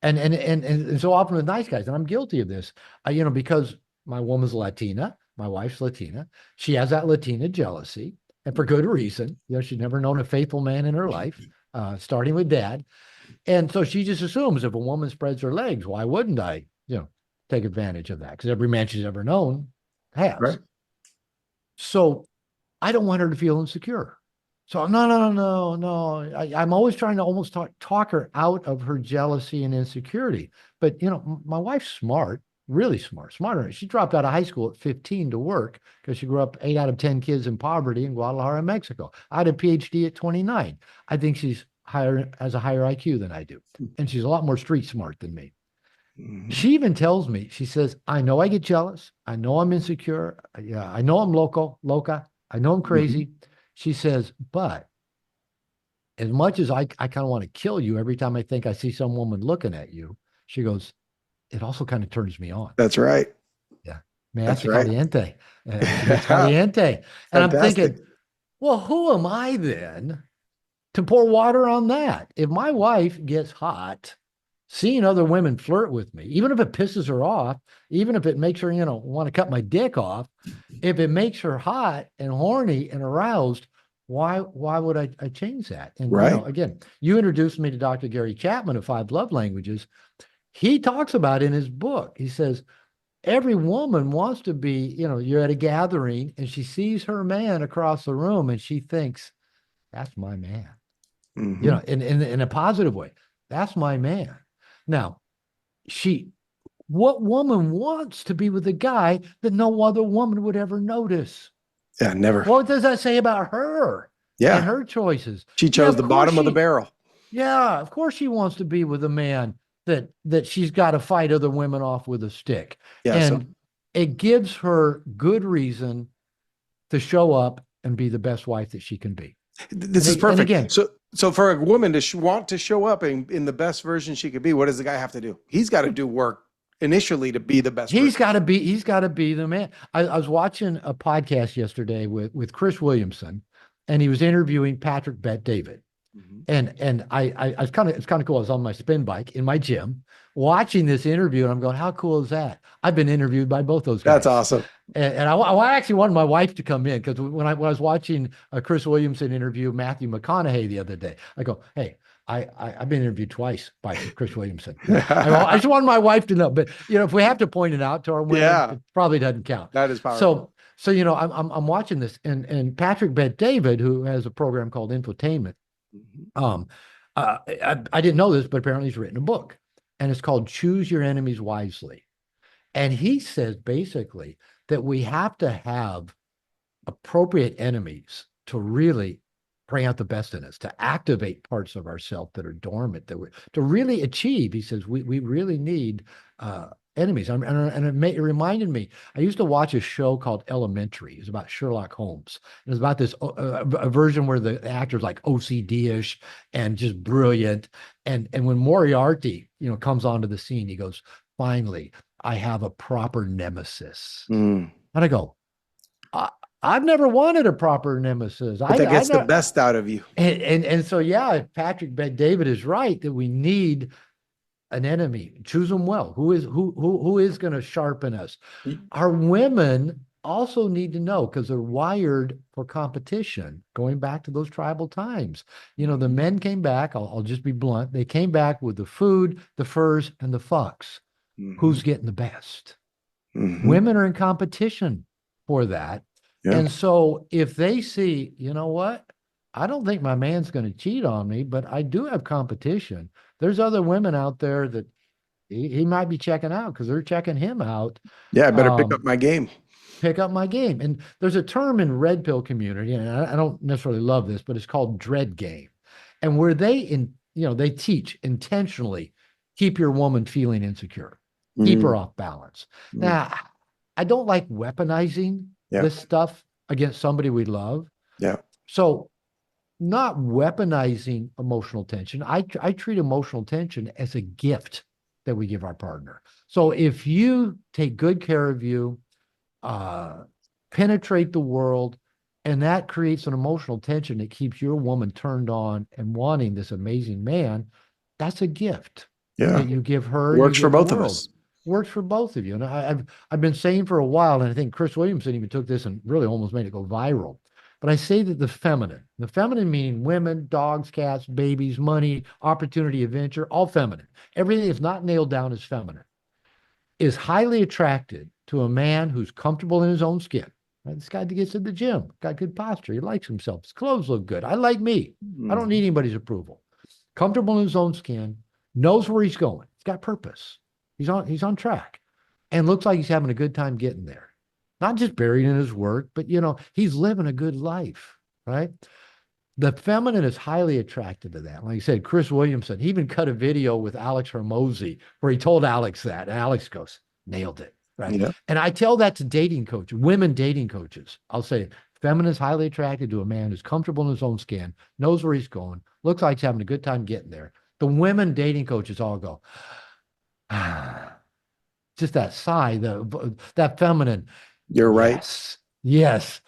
And so often with nice guys, and I'm guilty of this, because my woman's Latina, my wife's Latina, she has that Latina jealousy, and for good reason. She's never known a faithful man in her life, starting with dad, and so she just assumes if a woman spreads her legs, why wouldn't I, take advantage of that? Because every man she's ever known has. Right. So I don't want her to feel insecure. So no, no, no, no, no. I'm always trying to almost talk her out of her jealousy and insecurity. But my wife's smart, really smart, smarter. She dropped out of high school at 15 to work because she grew up 8 out of 10 kids in poverty in Guadalajara, Mexico. I had a PhD at 29. I think she's has a higher IQ than I do, and she's a lot more street smart than me. Mhm. She even tells me, she says, I know I get jealous. I know I'm insecure. Yeah, I know I'm loca. I know I'm Mhm. crazy. She says, but as much as I kind of want to kill you every time I think I see some woman looking at you, she goes, it also kind of turns me on. That's right. Yeah. Me That's hace right. caliente. She gets caliente. And I'm Fantastic. thinking, well, who am I then to pour water on that? If my wife gets hot, seeing other women flirt with me, even if it pisses her off, even if it makes her, want to cut my dick off, if it makes her hot and horny and aroused, why would I change that? And Right. again, you introduced me to Dr. Gary Chapman of Five Love Languages. He talks about in his book, he says, every woman wants to be, you're at a gathering and she sees her man across the room and she thinks, that's my man, Hmm. in a positive way. That's my man. Now, she, what woman wants to be with a guy that no other woman would ever notice? Yeah, never. What does that say about her and Yeah. her choices? She Yeah, chose of the course bottom of the barrel. of course she wants to be with a man that she's got to fight other women off with a stick. Yeah. So And it gives her good reason to show up and be the best wife that she can be. this And is and perfect. again, So for a woman to want to show up in the best version she could be, what does the guy have to do? He's got to do work initially to be the best version. he's got to be the man. I was watching a podcast yesterday with Chris Williamson, and he was interviewing Patrick Bet David. Mhm. And I was kind of, it's kind of cool. I was on my spin bike in my gym watching this interview, and I'm going, how cool is that? I've been interviewed by both those That's guys. awesome. And I actually wanted my wife to come in because when I was watching a Chris Williamson interview Matthew McConaughey the other day, I go, hey, I've been interviewed twice by Chris Williamson. I just wanted my wife to know, but if we have to point it out to our women, Yeah, it probably doesn't count. that is powerful. So I'm watching this, and Patrick Bet David, who has a program called Infotainment. Mhm. Um, I didn't know this, but apparently he's written a book, and it's called Choose Your Enemies Wisely. And he says basically that we have to have appropriate enemies to really bring out the best in us, to activate parts of ourselves that are dormant, to really achieve. He says we really need enemies. And it reminded me, I used to watch a show called Elementary. It was about Sherlock Holmes. It was about this a version where the actor's like OCD-ish and just brilliant. And when Moriarty, comes onto the scene, he goes, finally, I have a proper nemesis. Mm. And I go, I, I've never wanted a proper nemesis. But that I gets the know, best out of you. and so yeah, Patrick Bet David is right that we need an enemy. Choose them well. Who is going to sharpen us? Our women also need to know because they're wired for competition. Going back to those tribal times, the men came back. I'll just be blunt. They came back with the food, the furs, and the fucks. Hmm. Who's getting the best? Hmm. Women are in competition for that. Yeah. And so if they see, you know what? I don't think my man's going to cheat on me, but I do have competition. There's other women out there that he might be checking out because they're checking him out. Yeah, I better pick Um, up my game. Pick up my game. And there's a term in red pill community, and I don't necessarily love this, but it's called dread game. And where they teach intentionally keep your woman feeling insecure, keep her Mm. off balance. Mm. Now, I don't like weaponizing Yeah. this stuff against somebody we love. Yeah. So not weaponizing emotional tension. I treat emotional tension as a gift that we give our partner. So if you take good care of you, uh, penetrate the world, and that creates an emotional tension that keeps your woman turned on and wanting this amazing man, that's a gift Yeah. that you give her and you Works for give the both of world. us. Works for both of you. And I've been saying for a while, and I think Chris Williamson even took this and really almost made it go viral. But I say that the feminine meaning women, dogs, cats, babies, money, opportunity, adventure, all feminine. Everything that's not nailed down is feminine is highly attracted to a man who's comfortable in his own skin. Right? This guy that gets to the gym, got good posture. He likes himself. His clothes look good. I like me. I don't need Mhm. anybody's approval. Comfortable in his own skin, knows where he's going. He's got purpose. He's on track and looks like he's having a good time getting there. Not just buried in his work, but he's living a good life, right? The feminine is highly attracted to that. Like I said, Chris Williamson, he even cut a video with Alex Hermosi where he told Alex that. And Alex goes, nailed it. Right. Yeah. And I tell that to dating coaches, women dating coaches. I'll say, feminine is highly attracted to a man who's comfortable in his own skin, knows where he's going, looks like he's having a good time getting there. The women dating coaches all go, ah, just that sigh, that feminine, You're right. yes, yes.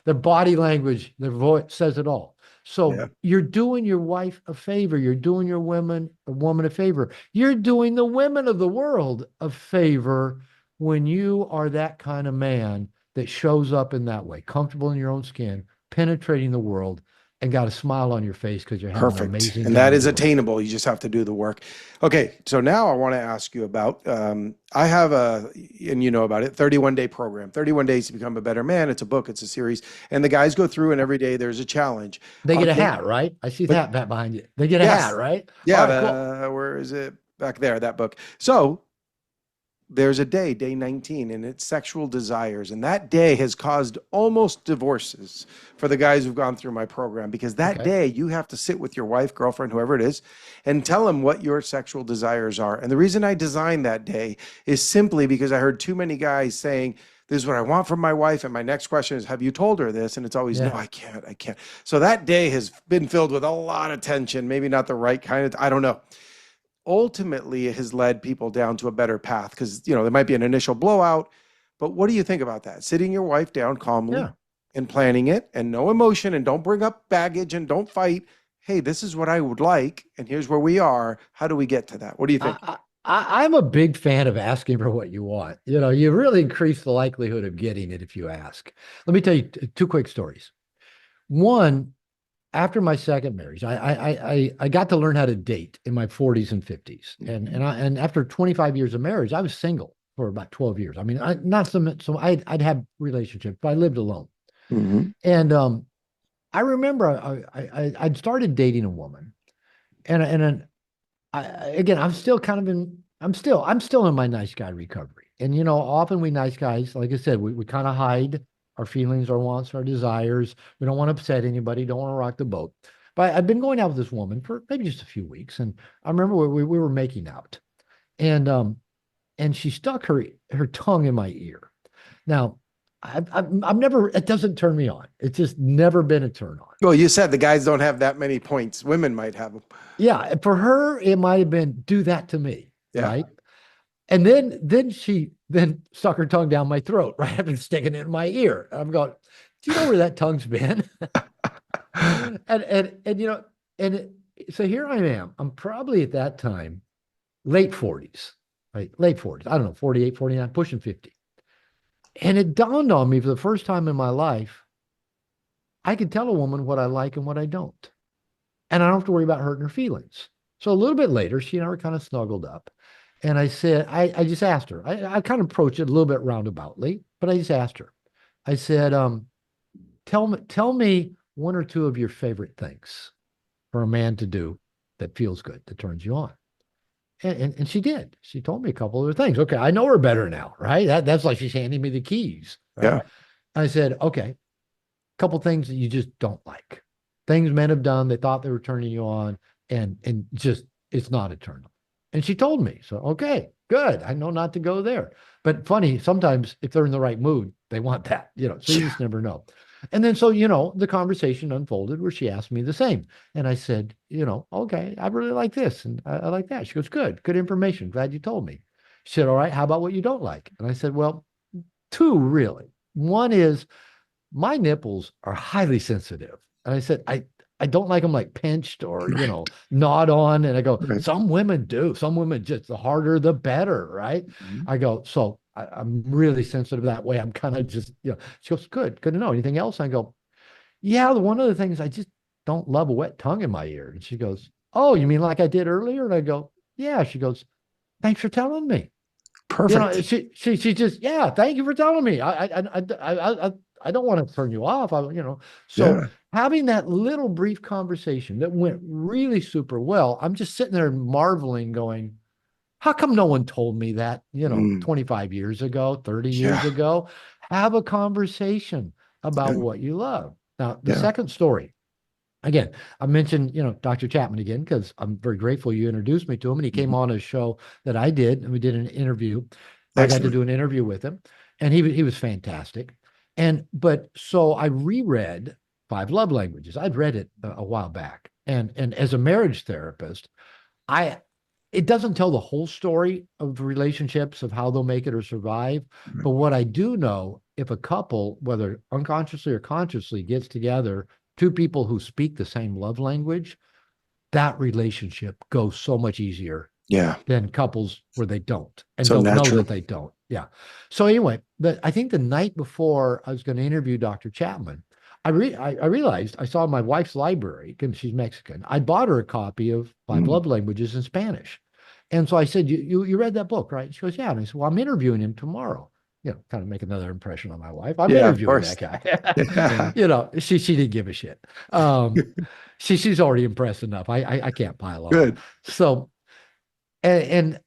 Their body language, their voice says it all. Yeah. So you're doing your wife a favor. You're doing a woman a favor. You're doing the women of the world a favor when you are that kind of man that shows up in that way, comfortable in your own skin, penetrating the world, and got a smile on your face because you're having an Perfect. amazing And that time is doing it. attainable. You just have to do the work. Okay. So now I want to ask you about I have and you know about it, 31-day program, 31 days to become a better man. It's a book, it's a series. And the guys go through, and every day there's a challenge. They On get a day, hat, right? I see but that bat behind you. They get a hat, yes. right? All Yeah. right, cool. Where is it? Back there, that book. So there's a day 19, and it's sexual desires. And that day has caused almost divorces for the guys who've gone through my program because that Okay. day you have to sit with your wife, girlfriend, whoever it is, and tell them what your sexual desires are. And the reason I designed that day is simply because I heard too many guys saying, this is what I want from my wife. And my next question is, have you told her this? And it's always, no, Yeah. I can't. I can't. So that day has been filled with a lot of tension, maybe not the right kind of, I don't know. Ultimately, it has led people down to a better path because there might be an initial blowout, but what do you think about that? Sitting your wife down calmly Yeah. and planning it, and no emotion, and don't bring up baggage, and don't fight. Hey, this is what I would like, and here's where we are. How do we get to that? What do you think? I'm a big fan of asking for what you want. You really increase the likelihood of getting it if you ask. Let me tell you two quick stories. One, after my second marriage, I got to learn how to date in my 40s and 50s, and after 25 years of marriage, I was single for about 12 years. I mean, not so I'd have relationships, but I lived alone. Mm-hmm. And I remember I'd started dating a woman, and again, I'm still in my nice guy recovery. And often we nice guys, like I said, we kind of hide our feelings, our wants, our desires. We don't want to upset anybody, don't want to rock the boat. But I've been going out with this woman for maybe just a few weeks, and I remember we were making out, and and she stuck her tongue in my ear. Now, I've never, it doesn't turn me on. It's just never been a turn on. Well, you said the guys don't have that many points. Women might have them. Yeah, for her, it might have been do that to me, Yeah. right? And then she then stuck her tongue down my throat, right? I've been sticking it in my ear. I'm going, do you know where that tongue's been? And and so here I am. I'm probably at that time late 40s, right? Late 40s. I don't know, 48, 49, pushing 50. And it dawned on me for the first time in my life, I can tell a woman what I like and what I don't. And I don't have to worry about hurting her feelings. So a little bit later, she and I were kind of snuggled up. And I said, I just asked her, I kind of approached it a little bit roundaboutly, but I just asked her, I said, tell me one or two of your favorite things for a man to do that feels good, that turns you on. And she did. She told me a couple of things. Okay, I know her better now, right? That's like she's handing me the keys, right? Yeah. I said, okay, a couple things that you just don't like. Things men have done, they thought they were turning you on, and just it's not a turn on. And she told me, so okay, good. I know not to go there. But funny, sometimes if they're in the right mood, they want that, so you Yeah. just never know. And then so, the conversation unfolded where she asked me the same. And I said, okay, I really like this and I like that. She goes, good information. Glad you told me. She said, all right, how about what you don't like? And I said, well, two really. One is my nipples are highly sensitive. And I said, I don't like them like pinched or, Right. gnawed on. And I go, Right. some women do. Some women just the harder, the better. Right. Mhm. I go, so I'm really sensitive that way. I'm kind of just, she goes, good to know. Anything else? I go, yeah, the one of the things I just don't love a wet tongue in my ear. And she goes, oh, you mean like I did earlier? And I go, yeah. She goes, thanks for telling me. Perfect. She just, yeah, thank you for telling me. I don't want to turn you off. So Yeah. having that little brief conversation that went really super well, I'm just sitting there marveling, going, how come no one told me that, Mm. 25 years ago, 30 years Yeah. ago? Have a conversation about Yeah. what you love. Now, the Yeah. second story, again, I mentioned, Dr. Chapman again, because I'm very grateful you introduced me to him. And he came Mhm. on a show that I did, and we did an interview. I got to Excellent. do an interview with him, and he was fantastic. But so I reread Five Love Languages. I'd read it a while back. And as a marriage therapist, I it doesn't tell the whole story of relationships of how they'll make it or survive. Right. But what I do know, if a couple, whether unconsciously or consciously, gets together, two people who speak the same love language, that relationship goes so much easier Yeah. than couples where they don't and So don't know natural. that they don't. Yeah. So anyway, I think the night before I was going to interview Dr. Chapman, I realized I saw my wife's library because she's Mexican. I bought her a copy of Five Mm. Love Languages in Spanish. And so I said, you read that book, right? She goes, yeah. And I said, well, I'm interviewing him tomorrow. Kind of make another impression on my wife. I'm Yeah, of interviewing course. that guy. Yeah. She didn't give a shit. Um, she's already impressed enough. I can't pile on. Good. So and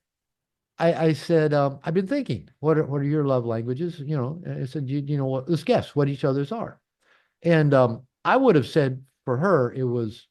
I said, I've been thinking, what are your love languages? I said, you know what? Let's guess what each other's are. And I would have said for her, it was,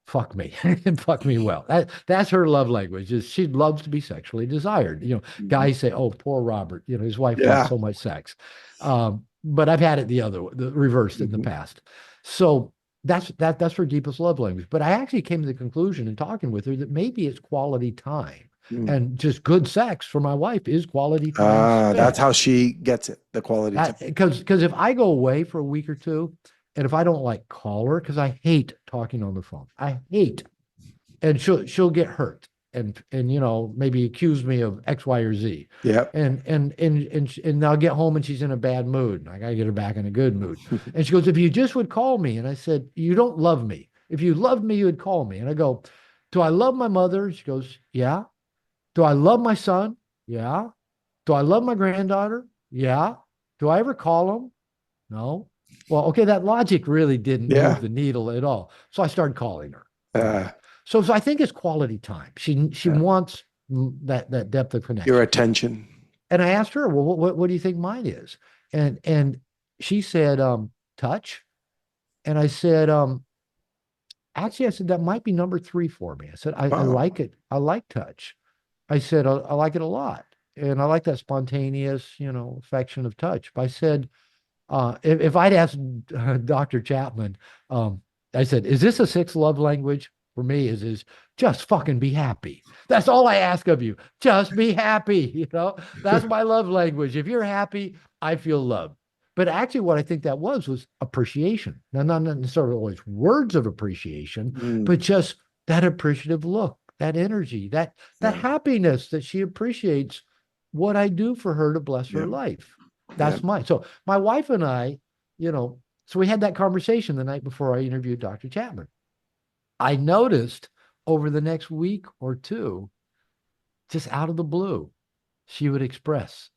fuck me and fuck me well. That's her love language. Is she loves to be sexually desired. Mhm. Guys say, oh, poor Robert. His wife wants Yeah. so much sex. But I've had it the reversed in the Mhm. past. So that's her deepest love language. But I actually came to the conclusion in talking with her that maybe it's quality time. Mm. And just good sex for my wife is quality time That's spent. how she gets it, the quality time. Because if I go away for a week or two, and if I don't like call her, because I hate talking on the phone, I hate, and she'll get hurt and maybe accuse me of X, Y, or Z, Yep. and I'll get home and she's in a bad mood, and I gotta get her back in a good mood. And she goes, if you just would call me, and I said, you don't love me. If you loved me, you would call me. And I go, do I love my mother? She goes, yeah. Do I love my son? Yeah. Do I love my granddaughter? Yeah. Do I ever call them? No. Well, okay, that logic really didn't move Yeah. the needle at all. So I started calling her. Uh, Okay. So I think it's quality time. She yeah. wants that depth of Your connection. attention. And I asked her, well, what do you think mine is? And she said, touch. And I said, actually, I said that might be number three for me. I said, I Wow. like it. I like touch. I said, I like it a lot. And I like that spontaneous, affection of touch. But I said, if I'd asked Dr. Chapman, um, I said, is this a sixth love language? For me, is just fucking be happy. That's all I ask of you. Just be happy. That's my love language. If you're happy, I feel love. But actually, what I think that was appreciation. Now, not necessarily always words of appreciation, Mm, but just that appreciative look, that energy, that yeah, happiness that she appreciates what I do for her to bless her yeah, life. yeah. That's mine. So my wife and I, so we had that conversation the night before I interviewed Dr. Chapman. I noticed over the next week or two, just out of the blue, she would express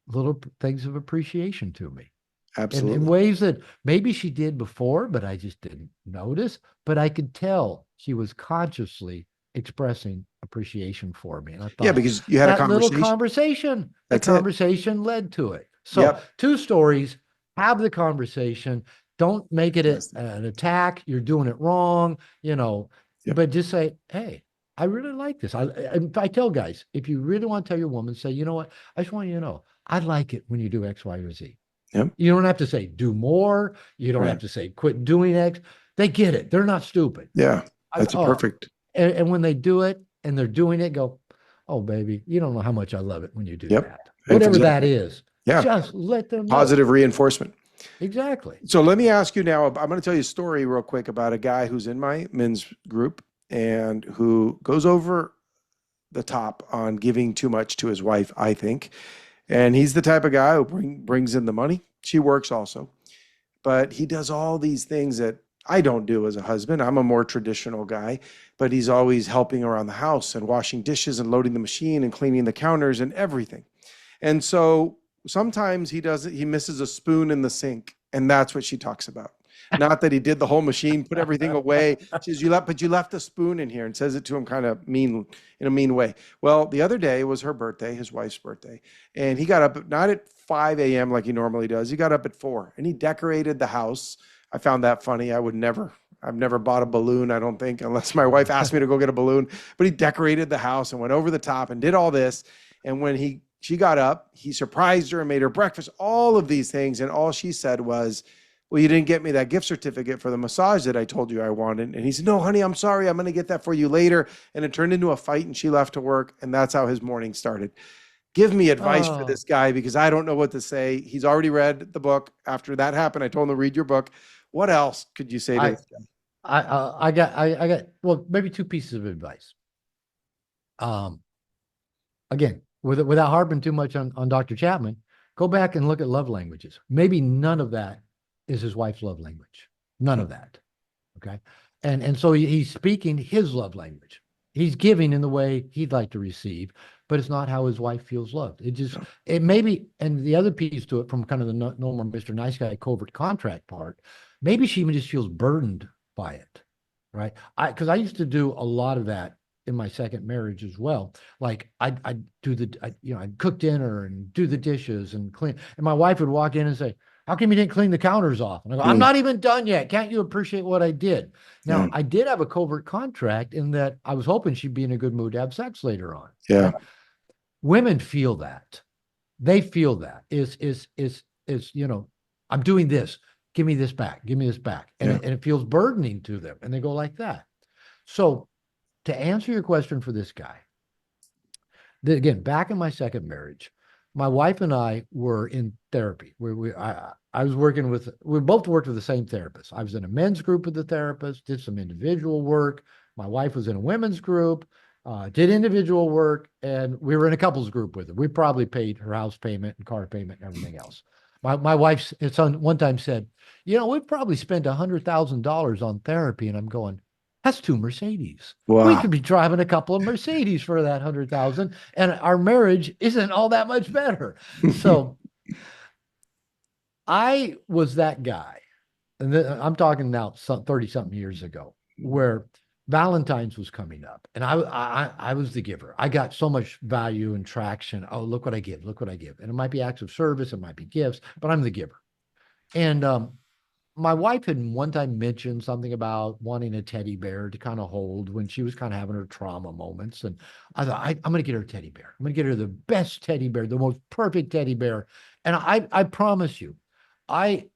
little things of appreciation to me in Absolutely. ways that maybe she did before, but I just didn't notice. But I could tell she was consciously expressing appreciation for me. And I Yeah, thought because you had a that little conversation. conversation, the That's it. conversation led to it. So, Yep. two stories, have the conversation. Don't make it Interesting. an attack. You're doing it wrong, Yep. but just say, hey, I really like this. I tell guys, if you really want to tell your woman, say, you know what? I just want you to know, I like it when you do X, Y, or Z. Yep. You don't have to say do more. You don't have Right. to say quit doing X. They get it. They're not stupid. Yeah. That's a Oh, perfect. and when they do it and they're doing it, go, oh, baby, you don't know how much I love it when you do Yep. that. That's Whatever that exactly. is, Yeah. just let them know. Positive reinforcement. Exactly. So let me ask you now. I'm going to tell you a story real quick about a guy who's in my men's group and who goes over the top on giving too much to his wife, I think. And he's the type of guy who brings in the money. She works also, but he does all these things that I don't do as a husband. I'm a more traditional guy, but he's always helping around the house and washing dishes and loading the machine and cleaning the counters and everything. And so sometimes he misses a spoon in the sink, and that's what she talks about. Not that he did the whole machine, put everything away. She says, but you left a spoon in here, and says it to him kind of mean in a mean way. Well, the other day was her birthday, his wife's birthday, and he got up not at 5 a.m. like he normally does. He got up at 4 and he decorated the house. I found that funny. I've never bought a balloon, I don't think, unless my wife asked me to go get a balloon. But he decorated the house and went over the top and did all this. And when she got up, he surprised her and made her breakfast, all of these things. And all she said was, well, you didn't get me that gift certificate for the massage that I told you I wanted. And he said, no, honey, I'm sorry. I'm going to get that for you later. And it turned into a fight and she left to work. And that's how his morning started. Give me advice for Oh, this guy because I don't know what to say. He's already read the book. After that happened, I told him to read your book. What else could you say to I, this guy? I got, well, maybe two pieces of advice. Um, Again, without harping too much on Dr. Chapman, go back and look at love languages. Maybe none of that is his wife's love language. None of that. Okay. And so he's speaking his love language. He's giving in the way he'd like to receive, but it's not how his wife feels loved. It maybe, and the other piece to it from kind of the normal Mr. Nice Guy covert contract part, maybe she even just feels burdened by it. Right. Because I used to do a lot of that in my second marriage as well. Like I'd do I'd cook dinner and do the dishes and clean. And my wife would walk in and say, how come you didn't clean the counters off? And I go, I'm Mm, not even done yet. Can't you appreciate what I did? yeah, Now, I did have a covert contract in that I was hoping she'd be in a good mood to have sex later on, yeah, right? Women feel that. They feel that is, I'm doing this. Give me this back. Give me this back. And yeah. it feels burdening to them. And they go like that. So to answer your question for this guy, again, back in my second marriage, my wife and I were in therapy. I was working with, we both worked with the same therapist. I was in a men's group with the therapist, did some individual work. My wife was in a women's group, did individual work, and we were in a couples group with her. We probably paid her house payment and car payment and everything else. My wife's son one time said, we've probably spent $100,000 on therapy. And I'm going, that's two Mercedes. We Wow. could be driving a couple of Mercedes for that 100,000, and our marriage isn't all that much better. So I was that guy, and I'm talking now 30 something years ago, where Valentine's was coming up, and I was the giver. I got so much value and traction. Oh, look what I give! Look what I give! And it might be acts of service, it might be gifts, but I'm the giver. And my wife had one time mentioned something about wanting a teddy bear to kind of hold when she was kind of having her trauma moments. And I thought, I'm going to get her a teddy bear. I'm going to get her the best teddy bear, the most perfect teddy bear. And I promise you, I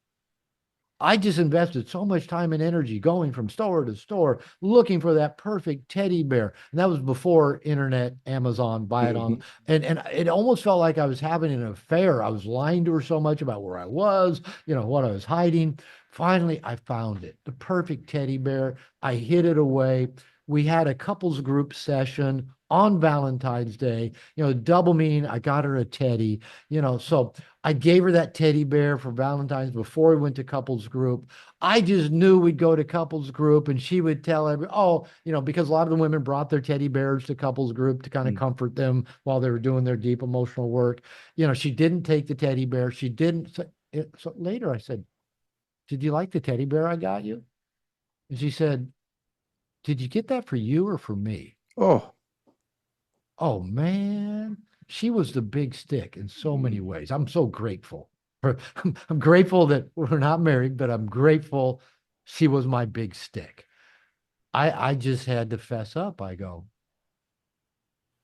I just invested so much time and energy going from store to store looking for that perfect teddy bear. And that was before internet, Amazon, buy it on. Mhm. And it almost felt like I was having an affair. I was lying to her so much about where I was, what I was hiding. Finally, I found it, the perfect teddy bear. I hid it away. We had a couples group session on Valentine's Day, double mean I got her a teddy, so I gave her that teddy bear for Valentine's before we went to couples group. I just knew we'd go to couples group and she would tell because a lot of the women brought their teddy bears to couples group to kind of Mm. comfort them while they were doing their deep emotional work. She didn't take the teddy bear. She didn't. So later I said, "Did you like the teddy bear I got you?" And she said, "Did you get that for you or for me?" Oh. Oh man, she was the big stick in so many Mm. ways. I'm so grateful. I'm grateful that we're not married, but I'm grateful she was my big stick. I just had to fess up. I go,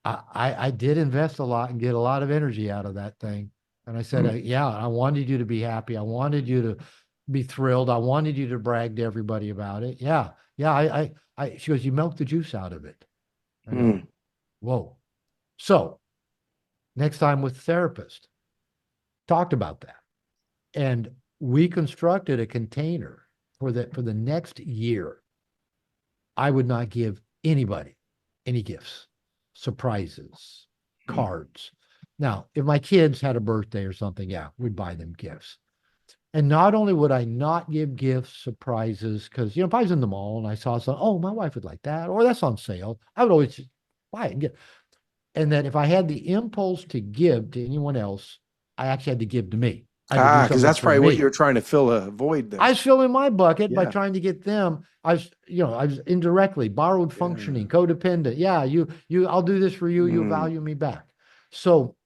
I did invest a lot and get a lot of energy out of that thing. And I said, Mm. yeah, I wanted you to be happy. I wanted you to be thrilled. I wanted you to brag to everybody about it. Yeah, yeah. She goes, you milked the juice out of it. I go, Mm. whoa. So next time with therapist, talked about that. And we constructed a container for the next year. I would not give anybody any gifts, surprises, Mm. cards. Now, if my kids had a birthday or something, yeah, we'd buy them gifts. And not only would I not give gifts, surprises, because if I was in the mall and I saw something, oh, my wife would like that, or that's on sale, I would always just buy it and get. And that if I had the impulse to give to anyone else, I actually had to give to me. I had to do Because something that's for probably what me. you're trying to fill a void I there. was filling my bucket by Yeah. trying to get them. I was indirectly borrowed Yeah. functioning, codependent. Yeah, I'll do this for you. You Mm. value me back. So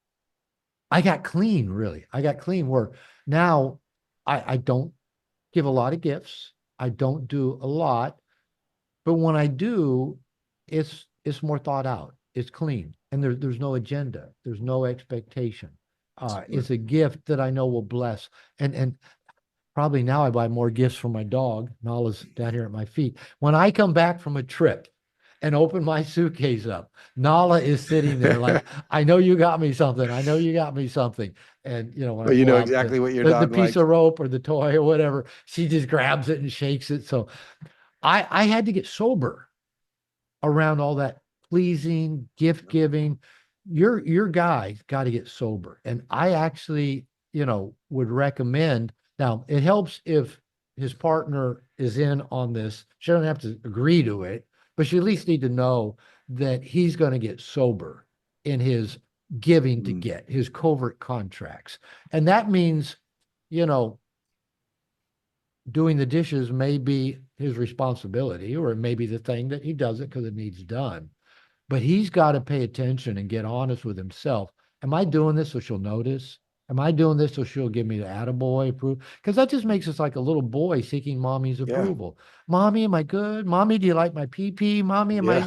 I got clean, really. I got clean where now I don't give a lot of gifts. I don't do a lot, but when I do, it's more thought out. It's clean, and there's no agenda. There's no expectation. Smart. It's a gift that I know will bless. And probably now I buy more gifts for my dog. Nala's down here at my feet. When I come back from a trip and open my suitcase up, Nala is sitting there like, I know you got me something. I know you got me something. And when I Well, you pull know out the exactly what your the, the dog piece likes. of rope or the toy or whatever, she just grabs it and shakes it. So I had to get sober around all that pleasing, gift giving. Your guy got to get sober. And I actually, would recommend. Now, it helps if his partner is in on this. She doesn't have to agree to it, but she at least need to know that he's going to get sober in his giving to Mm. get his covert contracts. And that means, you know, doing the dishes may be his responsibility, or it may be the thing that he does it because it needs done. But he's got to pay attention and get honest with himself. Am I doing this so she'll notice? Am I doing this so she'll give me the attaboy approval? Because that just makes us like a little boy seeking mommy's Yeah. approval. Mommy, am I good? Mommy, do you like my pee pee? Mommy, am I,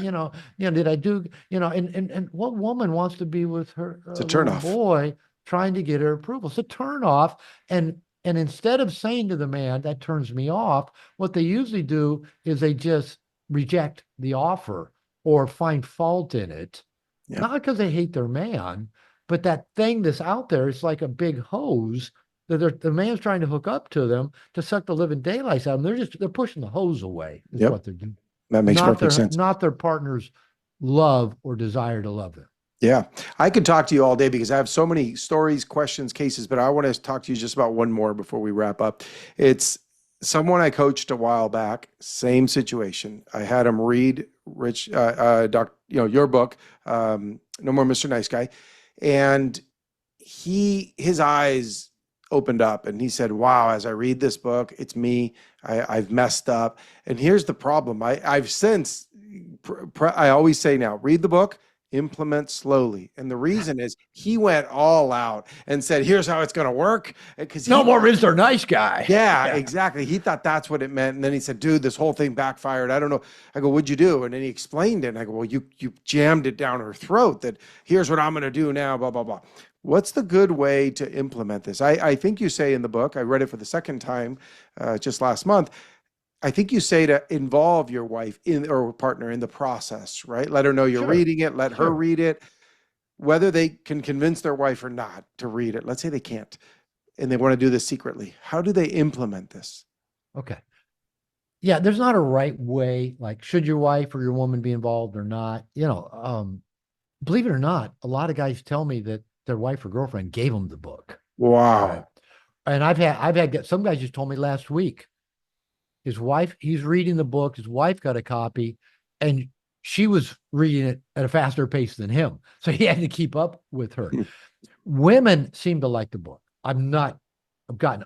Yeah. did I do, and what woman wants to be with her It's a little turnoff. boy trying to get her approval? It's a turn off. And instead of saying to the man, that turns me off, what they usually do is they just reject the offer or find fault in it, Yeah. not because they hate their man, but that thing that's out there is like a big hose that the man's trying to hook up to them to suck the living daylights out of them. They're pushing the hose away, is Yep. what they're doing. That makes Not perfect their sense. not their partner's love or desire to love them. Yeah. I could talk to you all day because I have so many stories, questions, cases, but I want to talk to you just about one more before we wrap up. It's someone I coached a while back, same situation. I had him read your book, No More Mr. Nice Guy. And his eyes opened up and he said, wow, as I read this book, it's me. I've messed up. And here's the problem. I've since, I always say now, read the book. implement slowly. And the reason is he went all out and said, here's how it's going to work. Because No he more Mr. Nice Guy. yeah, Yeah. exactly. He thought that's what it meant. And then he said, dude, this whole thing backfired. I don't know. I go, what'd you do? And then he explained it. And I go, well, you jammed it down her throat that here's what I'm going to do now, blah, blah, blah. What's the good way to implement this? I think you say in the book, I read it for the second time just last month. I think you say to involve your wife in or partner in the process, right? Let her know you're Sure. reading it, let her Sure. read it, whether they can convince their wife or not to read it. Let's say they can't and they want to do this secretly. How do they implement this? Okay. Yeah, there's not a right way, like should your wife or your woman be involved or not? Believe it or not, a lot of guys tell me that their wife or girlfriend gave them the book. Right. Wow. And I've had some guys just told me last week, his wife, he's reading the book, his wife got a copy, and she was reading it at a faster pace than him. So he had to keep up with her. Women seem to like the book. I've gotten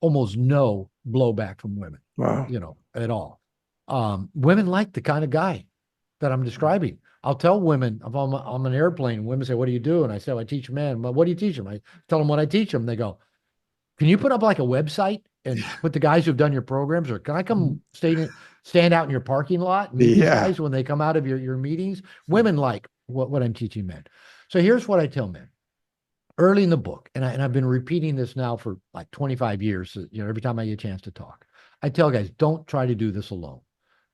almost no blowback from women, Wow. at all. Women like the kind of guy that I'm describing. I'll tell women if I'm on an airplane and women say, what do you do? And I say, I teach men. But what do you teach them? I tell them what I teach them. They go, can you put up like a website and put the guys who've done your programs, or can I come stand out in your parking lot and meet these Yeah. guys when they come out of your meetings? Women like what I'm teaching men. So here's what I tell men early in the book, and I've been repeating this now for like 25 years, every time I get a chance to talk. I tell guys, don't try to do this alone.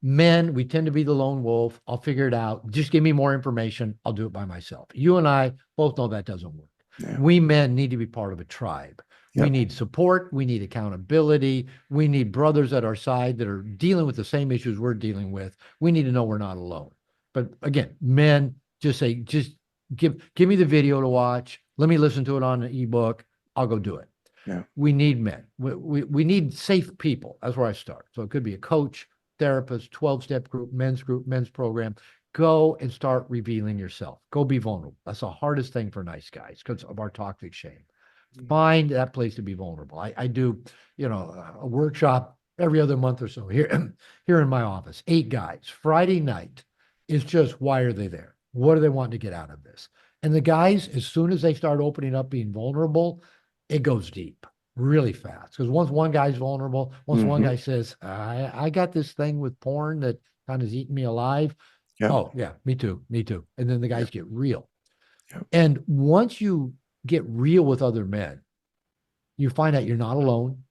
Men, we tend to be the lone wolf. I'll figure it out. Just give me more information. I'll do it by myself. You and I both know that doesn't work. Yeah. We men need to be part of a tribe. We Yep. need support. We need accountability. We need brothers at our side that are dealing with the same issues we're dealing with. We need to know we're not alone. But again, men just give me the video to watch. Let me listen to it on an ebook. I'll go do it. Yeah. We need men. We need safe people. That's where I start. So it could be a coach, therapist, 12-step group, men's program. Go and start revealing yourself. Go be vulnerable. That's the hardest thing for nice guys because of our toxic shame. Find that place to be vulnerable. I do, a workshop every other month or so here, here in my office. 8 guys. Friday night is just, why are they there? What do they want to get out of this? And the guys, as soon as they start opening up, being vulnerable, it goes deep really fast. Because once one guy's vulnerable, once one Mm-hmm. guy says, I got this thing with porn that kind of is eating me alive. Yeah. Oh, yeah, me too. Me too. And then the Yeah. guys get real. Yeah. And once you get real with other men, you find out you're not alone.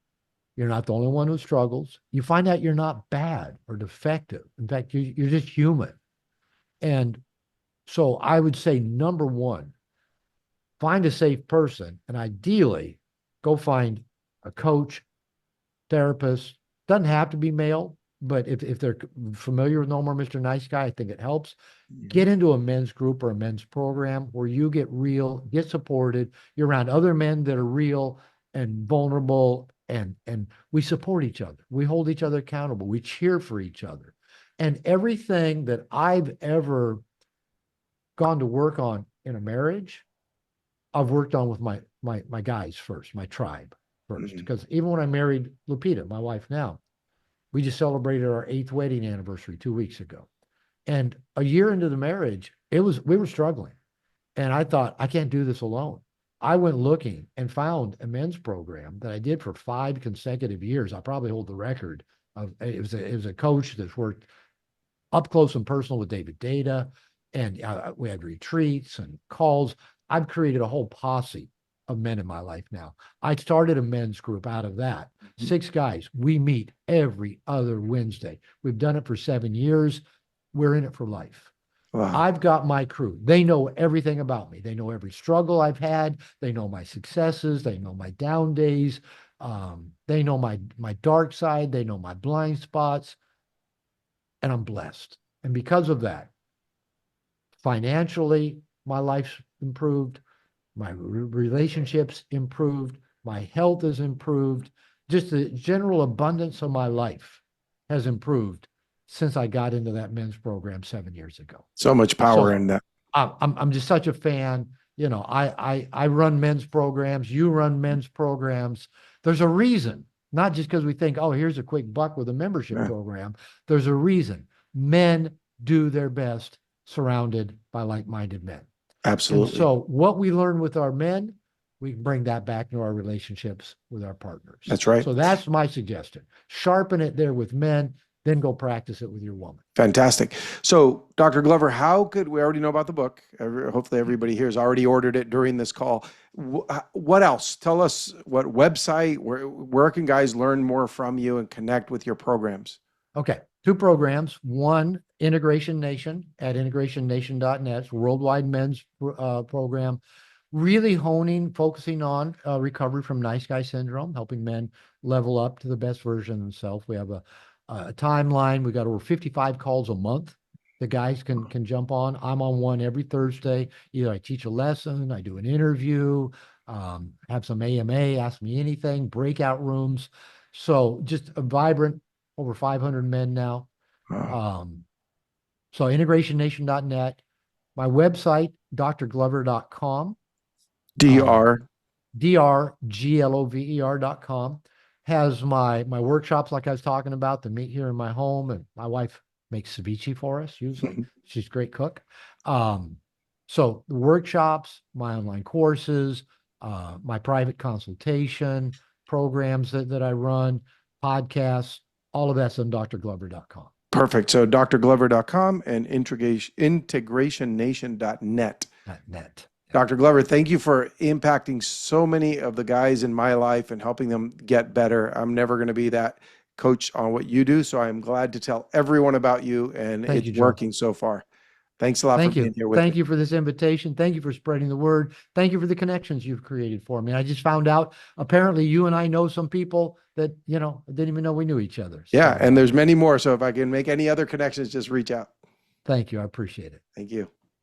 You're not the only one who struggles. You find out you're not bad or defective. In fact, you're just human. And so I would say, number one, find a safe person, and ideally go find a coach, therapist. Doesn't have to be male, but if they're familiar with No More Mr. Nice Guy, I think it helps. Get into a men's group or a men's program where you get real, get supported. You're around other men that are real and vulnerable, and we support each other. We hold each other accountable. We cheer for each other. And everything that I've ever gone to work on in a marriage, I've worked on with my guys first, my tribe first. Mm-hmm. Because even when I married Lupita, my wife now, we just celebrated our 8th wedding anniversary 2 weeks ago. And a year into the marriage, we were struggling. And I thought, I can't do this alone. I went looking and found a men's program that I did for 5 consecutive years. I probably hold the record of it was a coach that's worked up close and personal with David Data, and we had retreats and calls. I've created a whole posse of men in my life now. I started a men's group out of that. 6 guys. We meet every other Wednesday. We've done it for 7 years. We're in it for life. Wow. I've got my crew. They know everything about me. They know every struggle I've had. They know my successes. They know my down days. They know my dark side. They know my blind spots. And I'm blessed. And because of that, financially, my life's improved. My relationships improved. My health has improved. Just the general abundance of my life has improved since I got into that men's program 7 years ago. So much power So in that. I'm just such a fan. I run men's programs. You run men's programs. There's a reason, not just because we think, oh, here's a quick buck with a membership Yeah. program. There's a reason. Men do their best surrounded by like-minded men. And Absolutely. so what we learn with our men, we can bring that back into our relationships with our partners. That's right. So that's my suggestion. Sharpen it there with men, then go practice it with your woman. Fantastic. So, Dr. Glover, how could we already know about the book? Hopefully, everybody here has already ordered it during this call. What else? Tell us what website, where can guys learn more from you and connect with your programs? Okay, two programs. One, Integration Nation at integrationnation.net, it's a worldwide men's program, really focusing on recovery from nice guy syndrome, helping men level up to the best version of themselves. We have a timeline. We got over 55 calls a month. The guys can jump on. I'm on one every Thursday. Either I teach a lesson, I do an interview, have some AMA, ask me anything, breakout rooms. So just a vibrant, over 500 men now. So integrationnation.net, my website, drglover.com, DR. drglover.com, has my workshops like I was talking about, the meet here in my home, and my wife makes ceviche for us usually. She's a great cook. So the workshops, my online courses, my private consultation programs that I run, podcasts, all of that's on drglover.com. Perfect. So drglover.com and integrationnation.net. Net. Dr. Glover, thank you for impacting so many of the guys in my life and helping them get better. I'm never going to be that coach on what you do, so I'm glad to tell everyone about you, and Thank it's you, Joe. working so far. Thanks a lot for Thank being you. here with me. Thank you for this invitation. Thank you for spreading the word. Thank you for the connections you've created for me. I just found out, apparently you and I know some people that, didn't even know we knew each other. Yeah, So, and there's many more. So if I can make any other connections, just reach out. thank you. I appreciate it. Thank you.